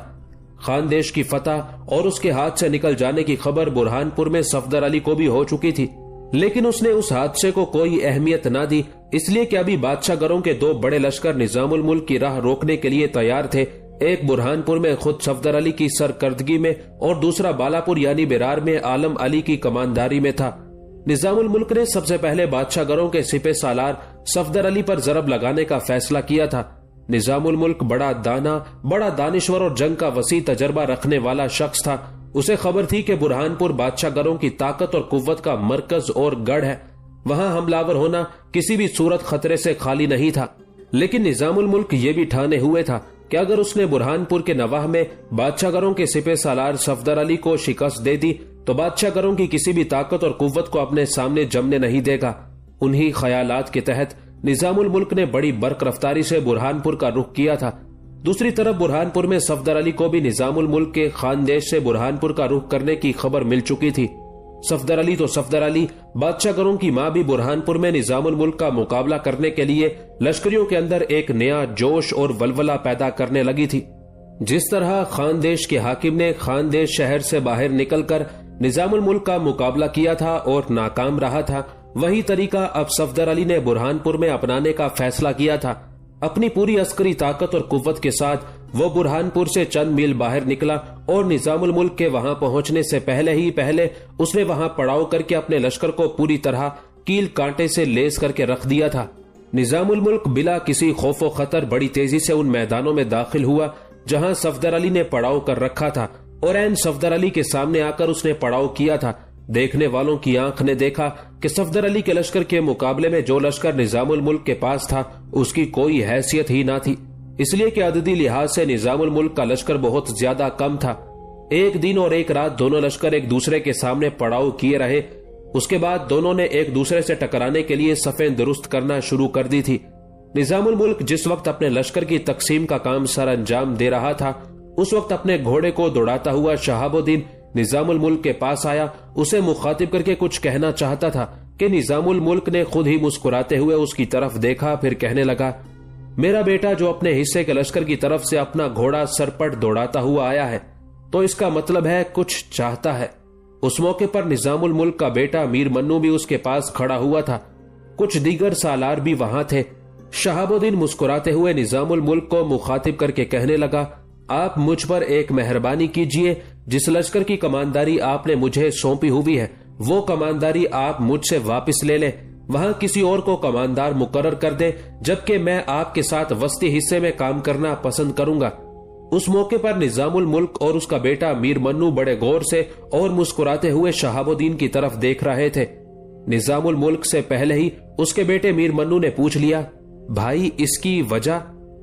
خاندیش کی فتح اور اس کے ہاتھ سے نکل جانے کی خبر برہان پور میں صفدر علی کو بھی ہو چکی تھی، لیکن اس نے اس حادثے کو کوئی اہمیت نہ دی، اس لیے کہ ابھی بادشاہ گروں کے دو بڑے لشکر نظام الملک کی راہ روکنے کے لیے تیار تھے۔ ایک برہان پور میں خود صفدر علی کی سرکردگی میں اور دوسرا بالاپور یعنی برار میں عالم علی کی کمانداری میں تھا۔ نظام الملک نے سب سے پہلے بادشاہ گروں کے سپہ سالار صفدر علی پر ضرب لگانے کا فیصلہ کیا تھا۔ نظام الملک بڑا دانا، بڑا دانشور اور جنگ کا وسیع تجربہ رکھنے والا شخص تھا۔ اسے خبر تھی کہ برہان پور بادشاہ گروں کی طاقت اور قوت کا مرکز اور گڑھ ہے، وہاں حملہ ور ہونا کسی بھی صورت خطرے سے خالی نہیں تھا۔ لیکن نظام الملک یہ بھی ٹھانے ہوئے تھا کہ اگر اس نے برہان پور کے نواح میں بادشاہ گروں کے سپہ سالار صفدر علی کو شکست دے دی تو بادشاہ گروں کی کسی بھی طاقت اور قوت کو اپنے سامنے جمنے نہیں دے گا۔ انہی خیالات کے تحت نظام الملک نے بڑی برق رفتاری سے برہان پور کا رخ کیا تھا۔ دوسری طرف برہان پور میں صفدر علی کو بھی نظام الملک کے خاندیش سے برہان پور کا رخ کرنے کی خبر مل چکی تھی۔ صفدر علی تو صفدر علی، بادشاہ گروں کی ماں بھی برہان پور میں نظام الملک کا مقابلہ کرنے کے لیے لشکریوں کے اندر ایک نیا جوش اور ولولہ پیدا کرنے لگی تھی۔ جس طرح خاندیش کے حاکم نے خاندیش شہر سے باہر نکل کر نظام الملک کا مقابلہ کیا تھا اور ناکام رہا تھا، وہی طریقہ اب صفدر علی نے برہان پور میں اپنانے کا فیصلہ کیا تھا۔ اپنی پوری عسکری طاقت اور قوت کے ساتھ وہ برہان پور سے چند میل باہر نکلا اور نظام الملک کے وہاں پہنچنے سے پہلے اس نے وہاں پڑاؤ کر کے اپنے لشکر کو پوری طرح کیل کانٹے سے لیس کر کے رکھ دیا تھا۔ نظام الملک بلا کسی خوف و خطر بڑی تیزی سے ان میدانوں میں داخل ہوا جہاں صفدر علی نے پڑاؤ کر رکھا تھا، اور عین صفدر علی کے سامنے آ کر اس نے پڑاؤ کیا تھا۔ دیکھنے والوں کی آنکھ نے دیکھا کہ صفدر علی کے لشکر کے مقابلے میں جو لشکر نظام الملک کے پاس تھا اس کی کوئی حیثیت ہی نہ تھی، اس لیے کہ عددی لحاظ سے نظام الملک کا لشکر بہت زیادہ کم تھا۔ ایک دن اور ایک رات دونوں لشکر ایک دوسرے کے سامنے پڑاؤ کیے رہے۔ اس کے بعد دونوں نے ایک دوسرے سے ٹکرانے کے لیے صفیں درست کرنا شروع کر دی تھی۔ نظام الملک جس وقت اپنے لشکر کی تقسیم کا کام سر انجام دے رہا تھا، اس وقت اپنے گھوڑے کو دوڑاتا ہوا شہاب الدین نظام الملک کے پاس آیا، اسے مخاطب کر کے کچھ کہنا چاہتا تھا کہ نظام الملک نے خود ہی مسکراتے ہوئے اس کی طرف دیکھا، پھر کہنے لگا، میرا بیٹا جو اپنے حصے کے لشکر کی طرف سے اپنا گھوڑا سرپٹ دوڑاتا ہوا آیا ہے تو اس کا مطلب ہے کچھ چاہتا ہے۔ اس موقع پر نظام الملک کا بیٹا میر منو بھی اس کے پاس کھڑا ہوا تھا، کچھ دیگر سالار بھی وہاں تھے۔ شہاب الدین مسکراتے ہوئے نظام الملک کو مخاطب کر کے کہنے لگا، آپ مجھ پر ایک مہربانی کیجئے، جس لشکر کی کمانداری آپ نے مجھے سونپی ہوئی ہے وہ کمانداری آپ مجھ سے واپس لے لیں، وہاں کسی اور کو کماندار مقرر کر دیں، جبکہ میں آپ کے ساتھ وسطی حصے میں کام کرنا پسند کروں گا۔ اس موقع پر نظام الملک اور اس کا بیٹا میر منو بڑے غور سے اور مسکراتے ہوئے شہاب الدین کی طرف دیکھ رہے تھے۔ نظام الملک سے پہلے ہی اس کے بیٹے میر منو نے پوچھ لیا، بھائی اس کی وجہ؟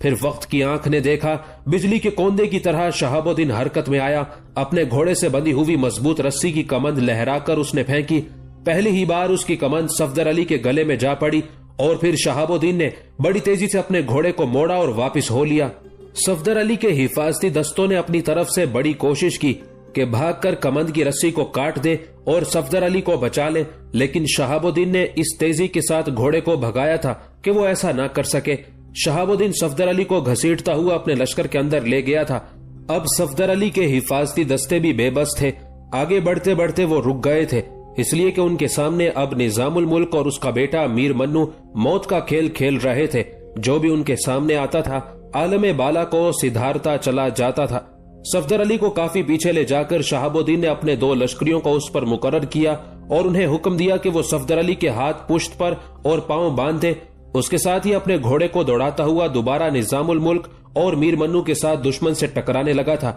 پھر وقت کی آنکھ نے دیکھا بجلی کے کوندے کی طرح شہاب الدین حرکت میں آیا. اپنے گھوڑے سے بندھی ہوئی مضبوط رسی کی کمند لہرا کر اس نے پھینکی. پہلی ہی بار اس کی کمند صفدر علی کے گلے میں جا پڑی اور پھر شہاب الدین نے بڑی تیزی سے اپنے گھوڑے کو موڑا اور واپس ہو لیا. صفدر علی کے حفاظتی دستوں نے اپنی طرف سے بڑی کوشش کی کہ بھاگ کر کمند کی رسی کو کاٹ دے اور صفدر علی کو بچا لے، لیکن شہاب الدین نے اس تیزی کے ساتھ گھوڑے کو بھگایا تھا کہ وہ ایسا نہ کر سکے. شہاب الدین صفدر علی کو گھسیٹتا ہوا اپنے لشکر کے اندر لے گیا تھا. اب صفدر علی کے حفاظتی دستے بھی بے بس تھے. آگے بڑھتے بڑھتے وہ رک گئے تھے، اس لیے کہ ان کے سامنے اب نظام الملک اور اس کا بیٹا میر منو موت کا کھیل کھیل رہے تھے. جو بھی ان کے سامنے آتا تھا عالم بالا کو سدھارتا چلا جاتا تھا. صفدر علی کو کافی پیچھے لے جا کر شہاب الدین نے اپنے 2 لشکریوں کو اس پر مقرر کیا اور انہیں حکم دیا کہ وہ صفدر علی کے ہاتھ پشت پر اور پاؤں باندھے. اس کے ساتھ ہی اپنے گھوڑے کو دوڑاتا ہوا دوبارہ نظام الملک اور میر منو کے ساتھ دشمن سے ٹکرانے لگا تھا.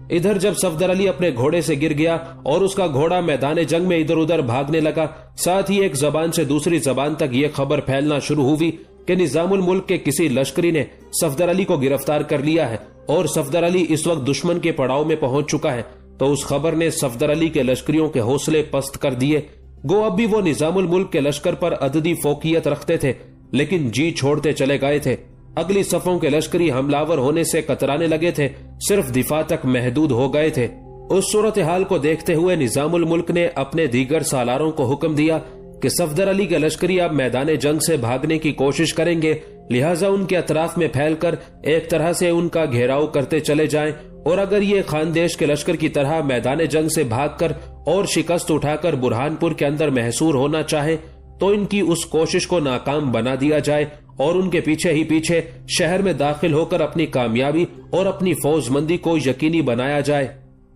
ادھر جب صفدر علی اپنے گھوڑے سے گر گیا اور اس کا گھوڑا میدان جنگ میں ادھر ادھر بھاگنے لگا، ساتھ ہی ایک زبان سے دوسری زبان تک یہ خبر پھیلنا شروع ہوئی کہ نظام الملک کے کسی لشکری نے صفدر علی کو گرفتار کر لیا ہے اور صفدر علی اس وقت دشمن کے پڑاؤ میں پہنچ چکا ہے. تو اس خبر نے صفدر علی کے لشکریوں کے حوصلے پست کر دیے. گو اب بھی وہ نظام الملک کے لشکر پر عددی فوقیت رکھتے تھے، لیکن جی چھوڑتے چلے گئے تھے. اگلی صفوں کے لشکری حملہ ہونے سے کترانے لگے تھے، صرف دفاع تک محدود ہو گئے تھے. اس صورتحال کو دیکھتے ہوئے نظام الملک نے اپنے دیگر سالاروں کو حکم دیا کہ صفدر علی کے لشکری اب میدان جنگ سے بھاگنے کی کوشش کریں گے، لہٰذا ان کے اطراف میں پھیل کر ایک طرح سے ان کا گھیراؤ کرتے چلے جائیں، اور اگر یہ خاندیش کے لشکر کی طرح میدان جنگ سے بھاگ کر اور شکست اٹھا کر برہان پور کے اندر محصور ہونا چاہے تو ان کی اس کوشش کو ناکام بنا دیا جائے اور ان کے پیچھے ہی پیچھے شہر میں داخل ہو کر اپنی کامیابی اور اپنی فوج مندی کو یقینی بنایا جائے.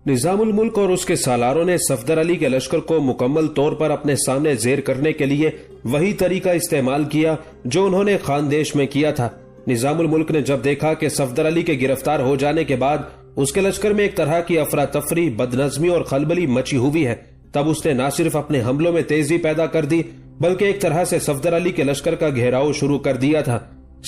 نظام الملک اور اس کے سالاروں نے صفدر علی کے لشکر کو مکمل طور پر اپنے سامنے زیر کرنے کے لیے وہی طریقہ استعمال کیا جو انہوں نے خاندیش میں کیا تھا. نظام الملک نے جب دیکھا کہ صفدر علی کے گرفتار ہو جانے کے بعد اس کے لشکر میں ایک طرح کی افراتفری، بدنظمی اور خلبلی مچی ہوئی ہے، تب اس نے نہ صرف اپنے حملوں میں تیزی پیدا کر دی بلکہ ایک طرح سے صفدر علی کے لشکر کا گھیراؤ شروع کر دیا تھا.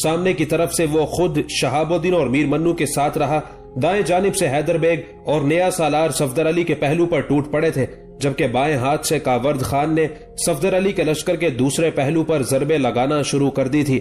سامنے کی طرف سے وہ خود شہاب الدین اور میر منو کے ساتھ رہا، دائیں جانب سے حیدر بیگ اور نیا سالار صفدر علی کے پہلو پر ٹوٹ پڑے تھے، جبکہ بائیں ہاتھ سے کاورد خان نے صفدر علی کے لشکر کے دوسرے پہلو پر ضربیں لگانا شروع کر دی تھی.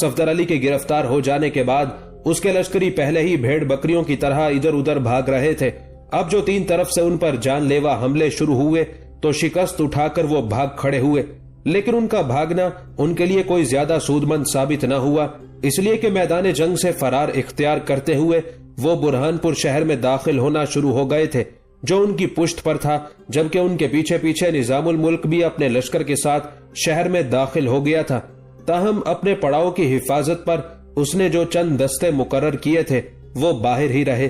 صفدر علی کے گرفتار ہو جانے کے بعد اس کے لشکری پہلے ہی بھیڑ بکریوں کی طرح ادھر ادھر بھاگ رہے تھے. اب جو 3 طرف سے ان پر جان لیوا حملے شروع ہوئے تو شکست اٹھا کر وہ بھاگ کھڑے ہوئے، لیکن ان کا بھاگنا ان کے لیے کوئی زیادہ سودمند ثابت نہ ہوا، اس لیے کہ میدان جنگ سے فرار اختیار کرتے ہوئے وہ برہان پور شہر میں داخل ہونا شروع ہو گئے تھے جو ان کی پشت پر تھا، جبکہ ان کے پیچھے پیچھے نظام الملک بھی اپنے لشکر کے ساتھ شہر میں داخل ہو گیا تھا. تاہم اپنے پڑاؤ کی حفاظت پر اس نے جو چند دستے مقرر کیے تھے وہ باہر ہی رہے.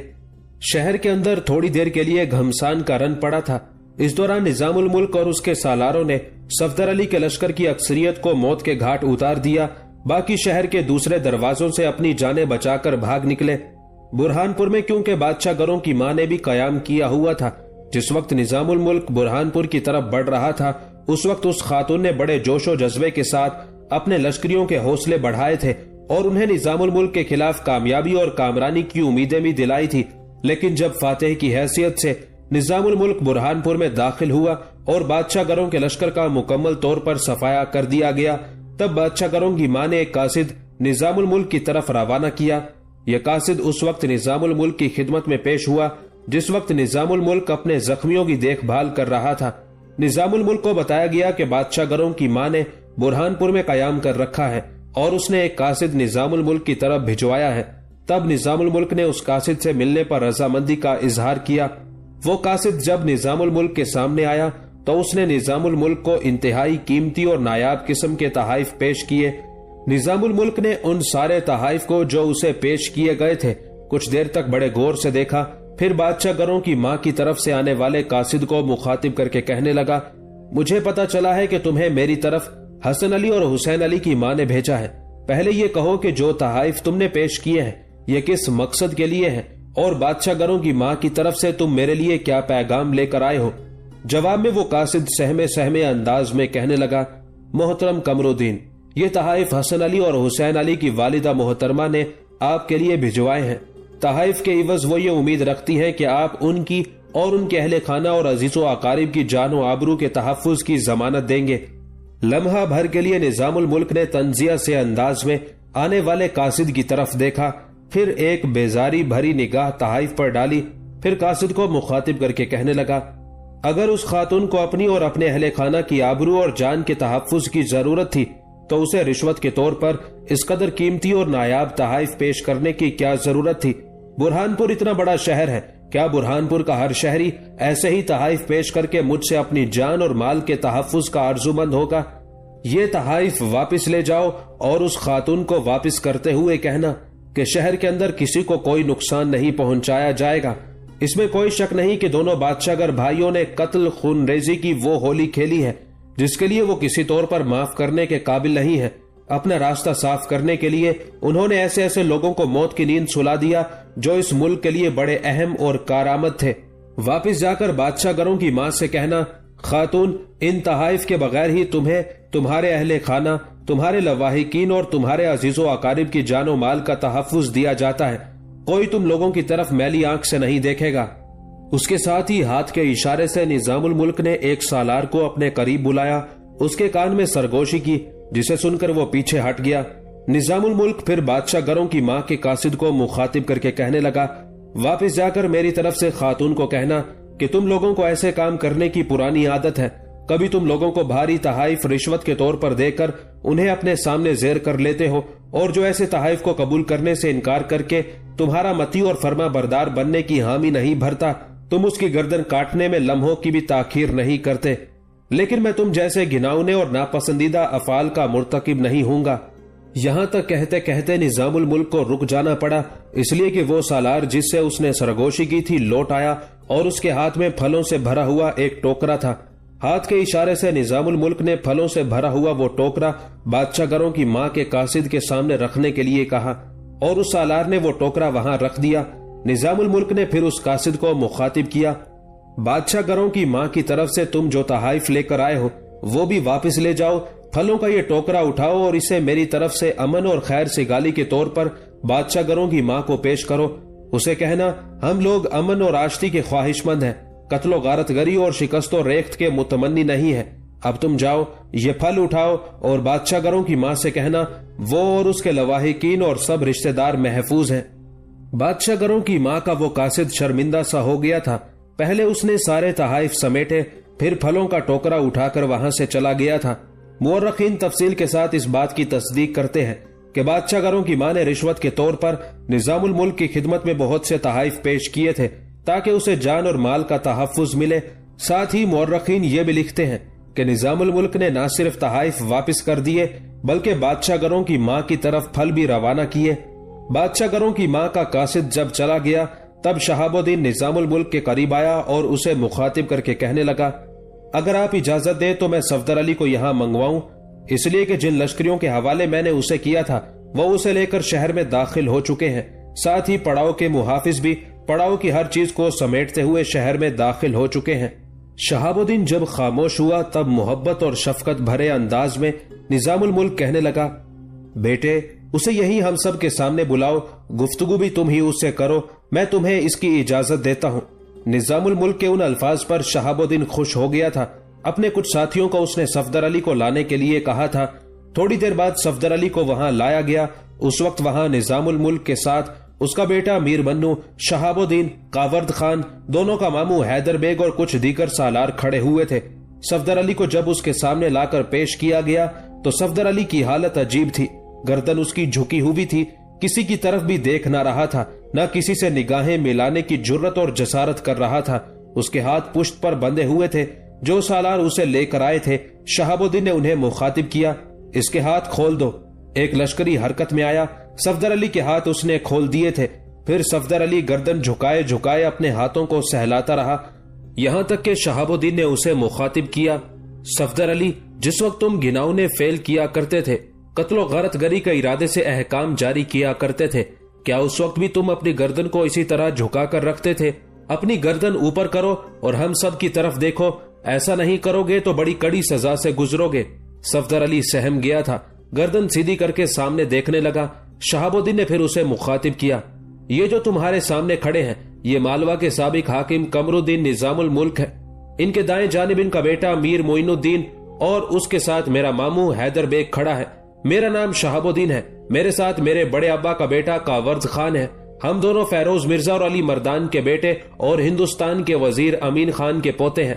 شہر کے اندر تھوڑی دیر کے لیے گھمسان کا رن پڑا تھا. اس دوران نظام الملک اور اس کے سالاروں نے صفدر علی کے لشکر کی اکثریت کو موت کے گھاٹ اتار دیا. باقی شہر کے دوسرے دروازوں سے اپنی جانیں بچا کر بھاگ نکلے. برہان پور میں کیونکہ بادشاہ گروں کی ماں نے بھی قیام کیا ہوا تھا، جس وقت نظام الملک برہان پور کی طرف بڑھ رہا تھا اس وقت اس خاتون نے بڑے جوش و جذبے کے ساتھ اپنے لشکریوں کے حوصلے بڑھائے تھے اور انہیں نظام الملک کے خلاف کامیابی اور کامرانی کی امیدیں بھی دلائی تھی. لیکن جب فاتح کی حیثیت سے نظام الملک برہان پور میں داخل ہوا اور بادشاہ گروں کے لشکر کا مکمل طور پر صفایا کر دیا گیا، تب بادشاہ گروں کی ماں نے ایک قاصد نظام الملک کی طرف روانہ کیا. یہ قاصد اس وقت نظام الملک کی خدمت میں پیش ہوا جس وقت نظام الملک اپنے زخمیوں کی دیکھ بھال کر رہا تھا. نظام الملک کو بتایا گیا کہ بادشاہ گروں کی ماں نے برہان پور میں قیام کر رکھا ہے اور اس نے ایک قاصد نظام الملک کی طرف بھجوایا ہے. تب نظام الملک نے اس قاصد سے ملنے پر رضامندی کا اظہار کیا. وہ قاصد جب نظام الملک کے سامنے آیا تو اس نے نظام الملک کو انتہائی قیمتی اور نایاب قسم کے تحائف پیش کیے. نظام الملک نے ان سارے تحائف کو جو اسے پیش کیے گئے تھے کچھ دیر تک بڑے غور سے دیکھا، پھر بادشاہ گروں کی ماں کی طرف سے آنے والے قاصد کو مخاطب کر کے کہنے لگا، مجھے پتا چلا ہے کہ تمہیں میری طرف حسن علی اور حسین علی کی ماں نے بھیجا ہے. پہلے یہ کہو کہ جو تحائف تم نے پیش کیے ہیں یہ کس مقصد کے لیے ہیں اور بادشاہ گروں کی ماں کی طرف سے تم میرے لیے کیا پیغام لے کر آئے ہو؟ جواب میں وہ قاصد سہمے انداز میں کہنے لگا، محترم قمر الدین، یہ تحائف حسن علی اور حسین علی کی والدہ محترمہ نے آپ کے لیے بھجوائے ہیں۔ تحائف کے عوض وہ یہ امید رکھتی ہیں کہ آپ ان کی اور ان کے اہل خانہ اور عزیز و اقارب کی جان و آبرو کے تحفظ کی ضمانت دیں گے۔ لمحہ بھر کے لیے نظام الملک نے تنزیہ سے انداز میں آنے والے قاصد کی طرف دیکھا، پھر ایک بیزاری بھری نگاہ تحائف پر ڈالی، پھر قاصد کو مخاطب کر کے کہنے لگا، اگر اس خاتون کو اپنی اور اپنے اہل خانہ کی آبرو اور جان کے تحفظ کی ضرورت تھی تو اسے رشوت کے طور پر اس قدر قیمتی اور نایاب تحائف پیش کرنے کی کیا ضرورت تھی؟ برہان پور اتنا بڑا شہر ہے، کیا برہان پور کا ہر شہری ایسے ہی تحائف پیش کر کے مجھ سے اپنی جان اور مال کے تحفظ کا آرزو مند ہوگا؟ یہ تحائف واپس لے جاؤ اور اس خاتون کو واپس کرتے ہوئے کہنا کہ شہر کے اندر کسی کو کوئی نقصان نہیں پہنچایا جائے گا۔ اس میں کوئی شک نہیں کہ دونوں بادشاہ گر بھائیوں نے قتل خون ریزی کی وہ ہولی کھیلی ہے جس کے لیے وہ کسی طور پر معاف کرنے کے قابل نہیں ہے۔ اپنا راستہ صاف کرنے کے لیے انہوں نے ایسے ایسے لوگوں کو موت کی نیند سلا دیا جو اس ملک کے لیے بڑے اہم اور کارآمد تھے۔ واپس جا کر بادشاہ گروں کی ماں سے کہنا، خاتون، ان تحائف کے بغیر ہی تمہیں، تمہارے اہل خانہ، تمہارے لواحقین اور تمہارے عزیز و اقارب کی جان و مال کا تحفظ دیا جاتا ہے، کوئی تم لوگوں کی طرف میلی آنکھ سے نہیں دیکھے گا۔ اس کے ساتھ ہی ہاتھ کے اشارے سے نظام الملک نے ایک سالار کو اپنے قریب بلایا، اس کے کان میں سرگوشی کی، جسے سن کر وہ پیچھے ہٹ گیا۔ نظام الملک پھر بادشاہ گروں کی ماں کے قاصد کو مخاطب کر کے کہنے لگا، واپس جا کر میری طرف سے خاتون کو کہنا کہ تم لوگوں کو ایسے کام کرنے کی پرانی عادت ہے، کبھی تم لوگوں کو بھاری تحائف رشوت کے طور پر دے کر انہیں اپنے سامنے زیر کر لیتے ہو، اور جو ایسے تحائف کو قبول کرنے سے انکار کر کے تمہارا متی اور فرما بردار بننے کی حامی نہیں بھرتا، تم اس کی گردن کاٹنے میں لمحوں کی بھی تاخیر نہیں کرتے۔ لیکن میں تم جیسے گھناؤنے اور ناپسندیدہ افعال کا مرتکب نہیں ہوں گا۔ یہاں تک کہتے کہتے نظام الملک کو رک جانا پڑا، اس لیے کہ وہ سالار جس سے اس نے سرگوشی کی تھی لوٹ آیا اور اس کے ہاتھ میں پھلوں سے بھرا ہوا ایک ٹوکرا تھا۔ ہاتھ کے اشارے سے نظام الملک نے پھلوں سے بھرا ہوا وہ ٹوکرا بادشاہ گروں کی ماں کے قاصد کے سامنے رکھنے کے لیے کہا، اور اس سالار نے وہ ٹوکرا وہاں رکھ دیا۔ نظام الملک نے پھر اس قاصد کو مخاطب کیا، بادشاہ گروں کی ماں کی طرف سے تم جو تحائف لے کر آئے ہو وہ بھی واپس لے جاؤ، پھلوں کا یہ ٹوکرا اٹھاؤ اور اسے میری طرف سے امن اور خیر سگالی کے طور پر بادشاہ گروں کی ماں کو پیش کرو۔ اسے کہنا، ہم لوگ امن اور آشتی کے خواہش مند ہیں، قتل و غارت گری اور شکست و ریخت کے متمنی نہیں ہے۔ اب تم جاؤ، یہ پھل اٹھاؤ اور بادشاہ گروں کی ماں سے کہنا وہ اور اس کے لواحقین اور سب رشتہ دار محفوظ ہیں۔ بادشاہ گروں کی ماں کا وہ قاصد شرمندہ سا ہو گیا تھا، پہلے اس نے سارے تحائف سمیٹے، پھر پھلوں کا ٹوکرا اٹھا کر وہاں سے چلا گیا تھا۔ مورخین تفصیل کے ساتھ اس بات کی تصدیق کرتے ہیں کہ بادشاہ گروں کی ماں نے رشوت کے طور پر نظام الملک کی خدمت میں بہت سے تحائف پیش کیے تھے تاکہ اسے جان اور مال کا تحفظ ملے۔ ساتھ ہی مورخین یہ بھی لکھتے ہیں کہ نظام الملک نے نہ صرف تحائف واپس کر دیے بلکہ بادشاہ گروں کی ماں کی طرف پھل بھی روانہ کیے۔ بادشاہ گروں کی ماں کا قاصد جب چلا گیا تب شہاب الدین نظام الملک کے قریب آیا اور اسے مخاطب کر کے کہنے لگا، اگر آپ اجازت دیں تو میں صفدر علی کو یہاں منگواؤں، اس لیے کہ جن لشکریوں کے حوالے میں نے اسے کیا تھا وہ اسے لے کر شہر میں داخل ہو چکے ہیں، ساتھ ہی پڑاؤ کے محافظ بھی پڑاؤ کی ہر چیز کو سمیٹتے ہوئے شہر میں داخل ہو چکے ہیں۔ شہاب الدین جب خاموش ہوا تب محبت اور شفقت بھرے انداز میں نظام الملک کہنے لگا، بیٹے اسے یہی ہم سب کے سامنے بلاؤ، گفتگو بھی تم ہی اس سے کرو، میں تمہیں اس کی اجازت دیتا ہوں۔ نظام الملک کے ان الفاظ پر شہاب الدین خوش ہو گیا تھا۔ اپنے کچھ ساتھیوں کو اس نے صفدر علی کو لانے کے لیے کہا تھا۔ تھوڑی دیر بعد صفدر علی کو وہاں لایا گیا۔ اس وقت وہاں نظام الملک کے ساتھ اس کا بیٹا میر بنو، شہاب الدین، کاورد خان، دونوں کا ماموں حیدر بیگ اور کچھ دیگر سالار کھڑے ہوئے تھے۔ صفدر علی کو جب اس کے سامنے لا کر پیش کیا گیا تو صفدر علی کی حالت عجیب تھی، گردن اس کی جھکی ہوئی تھی، کسی کی طرف بھی دیکھ نہ رہا تھا، نہ کسی سے نگاہیں ملانے کی جرت اور جسارت کر رہا تھا۔ اس کے ہاتھ پشت پر بندھے ہوئے تھے۔ جو سالار اسے لے کر آئے تھے شہاب الدین نے انہیں مخاطب کیا، اس کے ہاتھ کھول دو۔ ایک لشکری حرکت میں آیا، صفدر علی کے ہاتھ اس نے کھول دیے تھے۔ پھر صفدر علی گردن جھکائے جھکائے اپنے ہاتھوں کو سہلاتا رہا، یہاں تک کہ شہاب الدین نے اسے مخاطب کیا، صفدر علی، جس وقت تم گھناؤنے فعل کیا کرتے تھے، قتل و غارت گری کے ارادے سے احکام جاری کیا کرتے تھے، کیا اس وقت بھی تم اپنی گردن کو اسی طرح جھکا کر رکھتے تھے؟ اپنی گردن اوپر کرو اور ہم سب کی طرف دیکھو، ایسا نہیں کرو گے تو بڑی کڑی سزا سے گزرو گے۔ صفدر علی سہم گیا تھا، گردن سیدھی کر کے سامنے دیکھنے لگا۔ شہاب الدین نے پھر اسے مخاطب کیا، یہ جو تمہارے سامنے کھڑے ہیں یہ مالوا کے سابق حاکم قمر الدین نظام الملک ہے۔ ان کے دائیں جانب ان کا بیٹا میر معین الدین اور اس کے ساتھ میرا ماموں حیدر بیگ کھڑا ہے۔ میرا نام شہاب الدین ہے، میرے ساتھ میرے بڑے ابا کا بیٹا کاورز خان ہے۔ ہم دونوں فیروز مرزا اور علی مردان کے بیٹے اور ہندوستان کے وزیر امین خان کے پوتے ہیں۔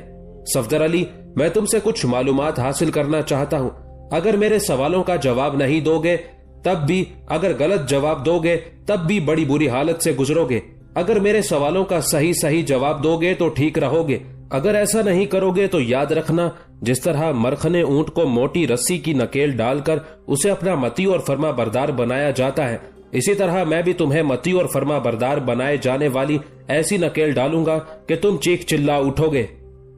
صفدر علی، میں تم سے کچھ معلومات حاصل کرنا چاہتا ہوں۔ اگر میرے سوالوں کا جواب نہیں دو گے تب بھی، اگر غلط جواب دو گے تب بھی بڑی بری حالت سے گزرو گے۔ اگر میرے سوالوں کا صحیح جواب دو گے تو ٹھیک رہو گے، اگر ایسا نہیں کرو گے تو یاد رکھنا، جس طرح مرخنے اونٹ کو موٹی رسی کی نکیل ڈال کر اسے اپنا متی اور فرما بردار بنایا جاتا ہے، اسی طرح میں بھی تمہیں متی اور فرما بردار بنائے جانے والی ایسی نکیل ڈالوں گا کہ تم چیخ چلا اٹھو گے۔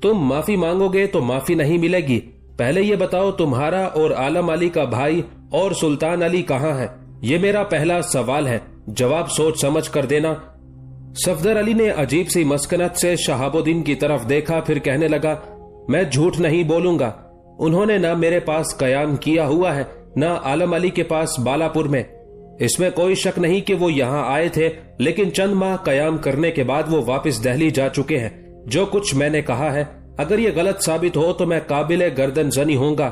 تم معافی مانگو گے تو معافی نہیں ملے گی۔ پہلے یہ بتاؤ تمہارا اور عالم علی کا بھائی اور سلطان علی کہاں ہے؟ یہ میرا پہلا سوال ہے، جواب سوچ سمجھ کر دینا۔ صفدر علی نے عجیب سی مسکنت سے شہاب الدین کی طرف دیکھا، پھر کہنے لگا، میں جھوٹ نہیں بولوں گا، انہوں نے نہ میرے پاس قیام کیا ہوا ہے نہ عالم علی کے پاس بالاپور میں۔ اس میں کوئی شک نہیں کہ وہ یہاں آئے تھے، لیکن چند ماہ قیام کرنے کے بعد وہ واپس دہلی جا چکے ہیں۔ جو کچھ میں نے کہا ہے اگر یہ غلط ثابت ہو تو میں قابل گردن زنی ہوں گا۔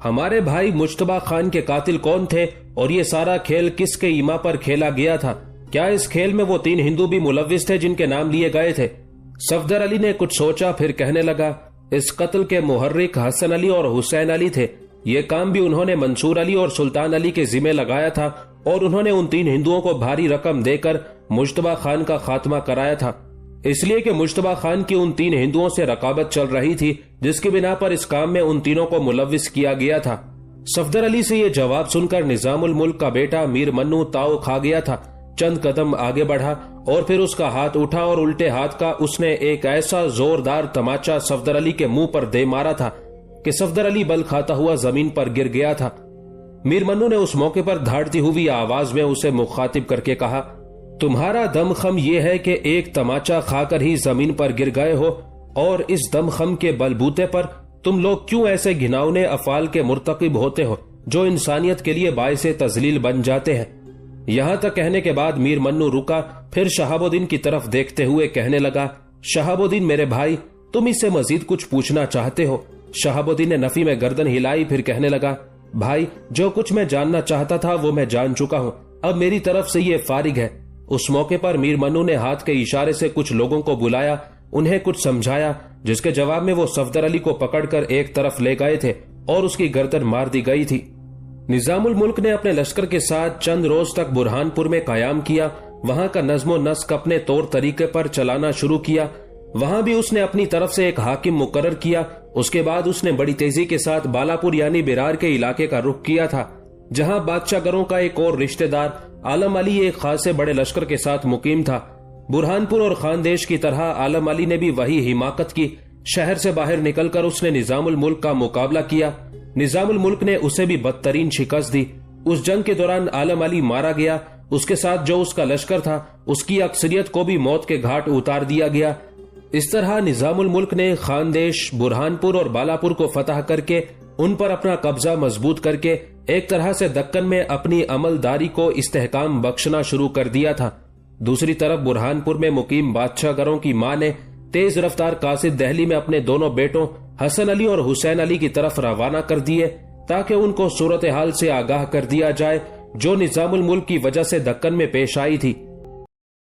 ہمارے بھائی مجتبی خان کے قاتل کون تھے اور یہ سارا کھیل کس کے ایما پر کھیلا گیا تھا؟ کیا اس کھیل میں وہ 3 ہندو بھی ملوث تھے جن کے نام لیے گئے تھے؟ صفدر علی نے کچھ سوچا، پھر کہنے لگا، اس قتل کے محرک حسن علی اور حسین علی تھے۔ یہ کام بھی انہوں نے منصور علی اور سلطان علی کے ذمہ لگایا تھا اور انہوں نے ان 3 ہندوؤں کو بھاری رقم دے کر مجتبی خان کا خاتمہ کرایا تھا، اس لیے کہ مجتبی خان کی ان 3 ہندوؤں سے رقابت چل رہی تھی جس کی بنا پر اس کام میں ان تینوں کو ملوث کیا گیا تھا۔ صفدر علی سے یہ جواب سن کر نظام الملک کا بیٹا میر منو تاؤ کھا گیا تھا۔ چند قدم آگے بڑھا اور پھر اس کا ہاتھ اٹھا اور الٹے ہاتھ کا اس نے ایک ایسا زوردار تماچا صفدر علی کے منہ پر دے مارا تھا کہ صفدر علی بل کھاتا ہوا زمین پر گر گیا تھا۔ میر منو نے اس موقع پر دھاڑتی ہوئی آواز میں اسے مخاطب کر کے کہا، تمہارا دم خم یہ ہے کہ ایک تماچا کھا کر ہی زمین پر گر گئے ہو، اور اس دم خم کے بلبوتے پر تم لوگ کیوں ایسے گھناؤنے افعال کے مرتکب ہوتے ہو جو انسانیت کے لیے باعث تذلیل بن جاتے ہیں؟ یہاں تک کہنے کے بعد میر منو رکا، پھر شہاب الدین کی طرف دیکھتے ہوئے کہنے لگا، شہاب الدین میرے بھائی، تم اس سے مزید کچھ پوچھنا چاہتے ہو؟ شہاب الدین نے نفی میں گردن ہلائی، پھر کہنے لگا، بھائی جو کچھ میں جاننا چاہتا تھا وہ میں جان چکا ہوں، اب میری طرف سے یہ فارغ ہے۔ اس موقع پر میر منو نے ہاتھ کے اشارے سے کچھ لوگوں کو بلایا، انہیں کچھ سمجھایا، جس کے جواب میں وہ صفدر علی کو پکڑ کر ایک طرف لے گئے تھے اور اس کی گردن مار دی گئی تھی۔ نظام الملک نے اپنے لشکر کے ساتھ چند روز تک برہان پور میں قیام کیا، وہاں کا نظم و نسق اپنے طور طریقے پر چلانا شروع کیا۔ وہاں بھی اس نے اپنی طرف سے ایک حاکم مقرر کیا۔ اس کے بعد اس نے بڑی تیزی کے ساتھ بالاپور یعنی بیرار کے علاقے کا رخ کیا تھا، جہاں بادشاہ گروں کا ایک اور رشتہ دار عالم علی ایک خاصے بڑے لشکر کے ساتھ مقیم تھا۔ برہان پور اور خاندیش کی طرح عالم علی نے بھی وہی حماقت کی۔ شہر سے باہر نکل کر اس نے نظام الملک کا مقابلہ کیا۔ نظام الملک نے اسے بھی بدترین شکست دی۔ اس جنگ کے دوران عالم علی مارا گیا، اس کے ساتھ جو اس کا لشکر تھا اس کی اکثریت کو بھی موت کے گھاٹ اتار دیا گیا۔ اس طرح نظام الملک نے خاندیش، برہان پور اور بالاپور کو فتح کر کے ان پر اپنا قبضہ مضبوط کر کے ایک طرح سے دکن میں اپنی عملداری کو استحکام بخشنا شروع کر دیا تھا۔ دوسری طرف برہان پور میں مقیم بادشاہ گروں کی ماں نے تیز رفتار قاصد دہلی میں اپنے دونوں بیٹوں حسن علی اور حسین علی کی طرف روانہ کر دیے تاکہ ان کو صورتحال سے آگاہ کر دیا جائے جو نظام الملک کی وجہ سے دکن میں پیش آئی تھی۔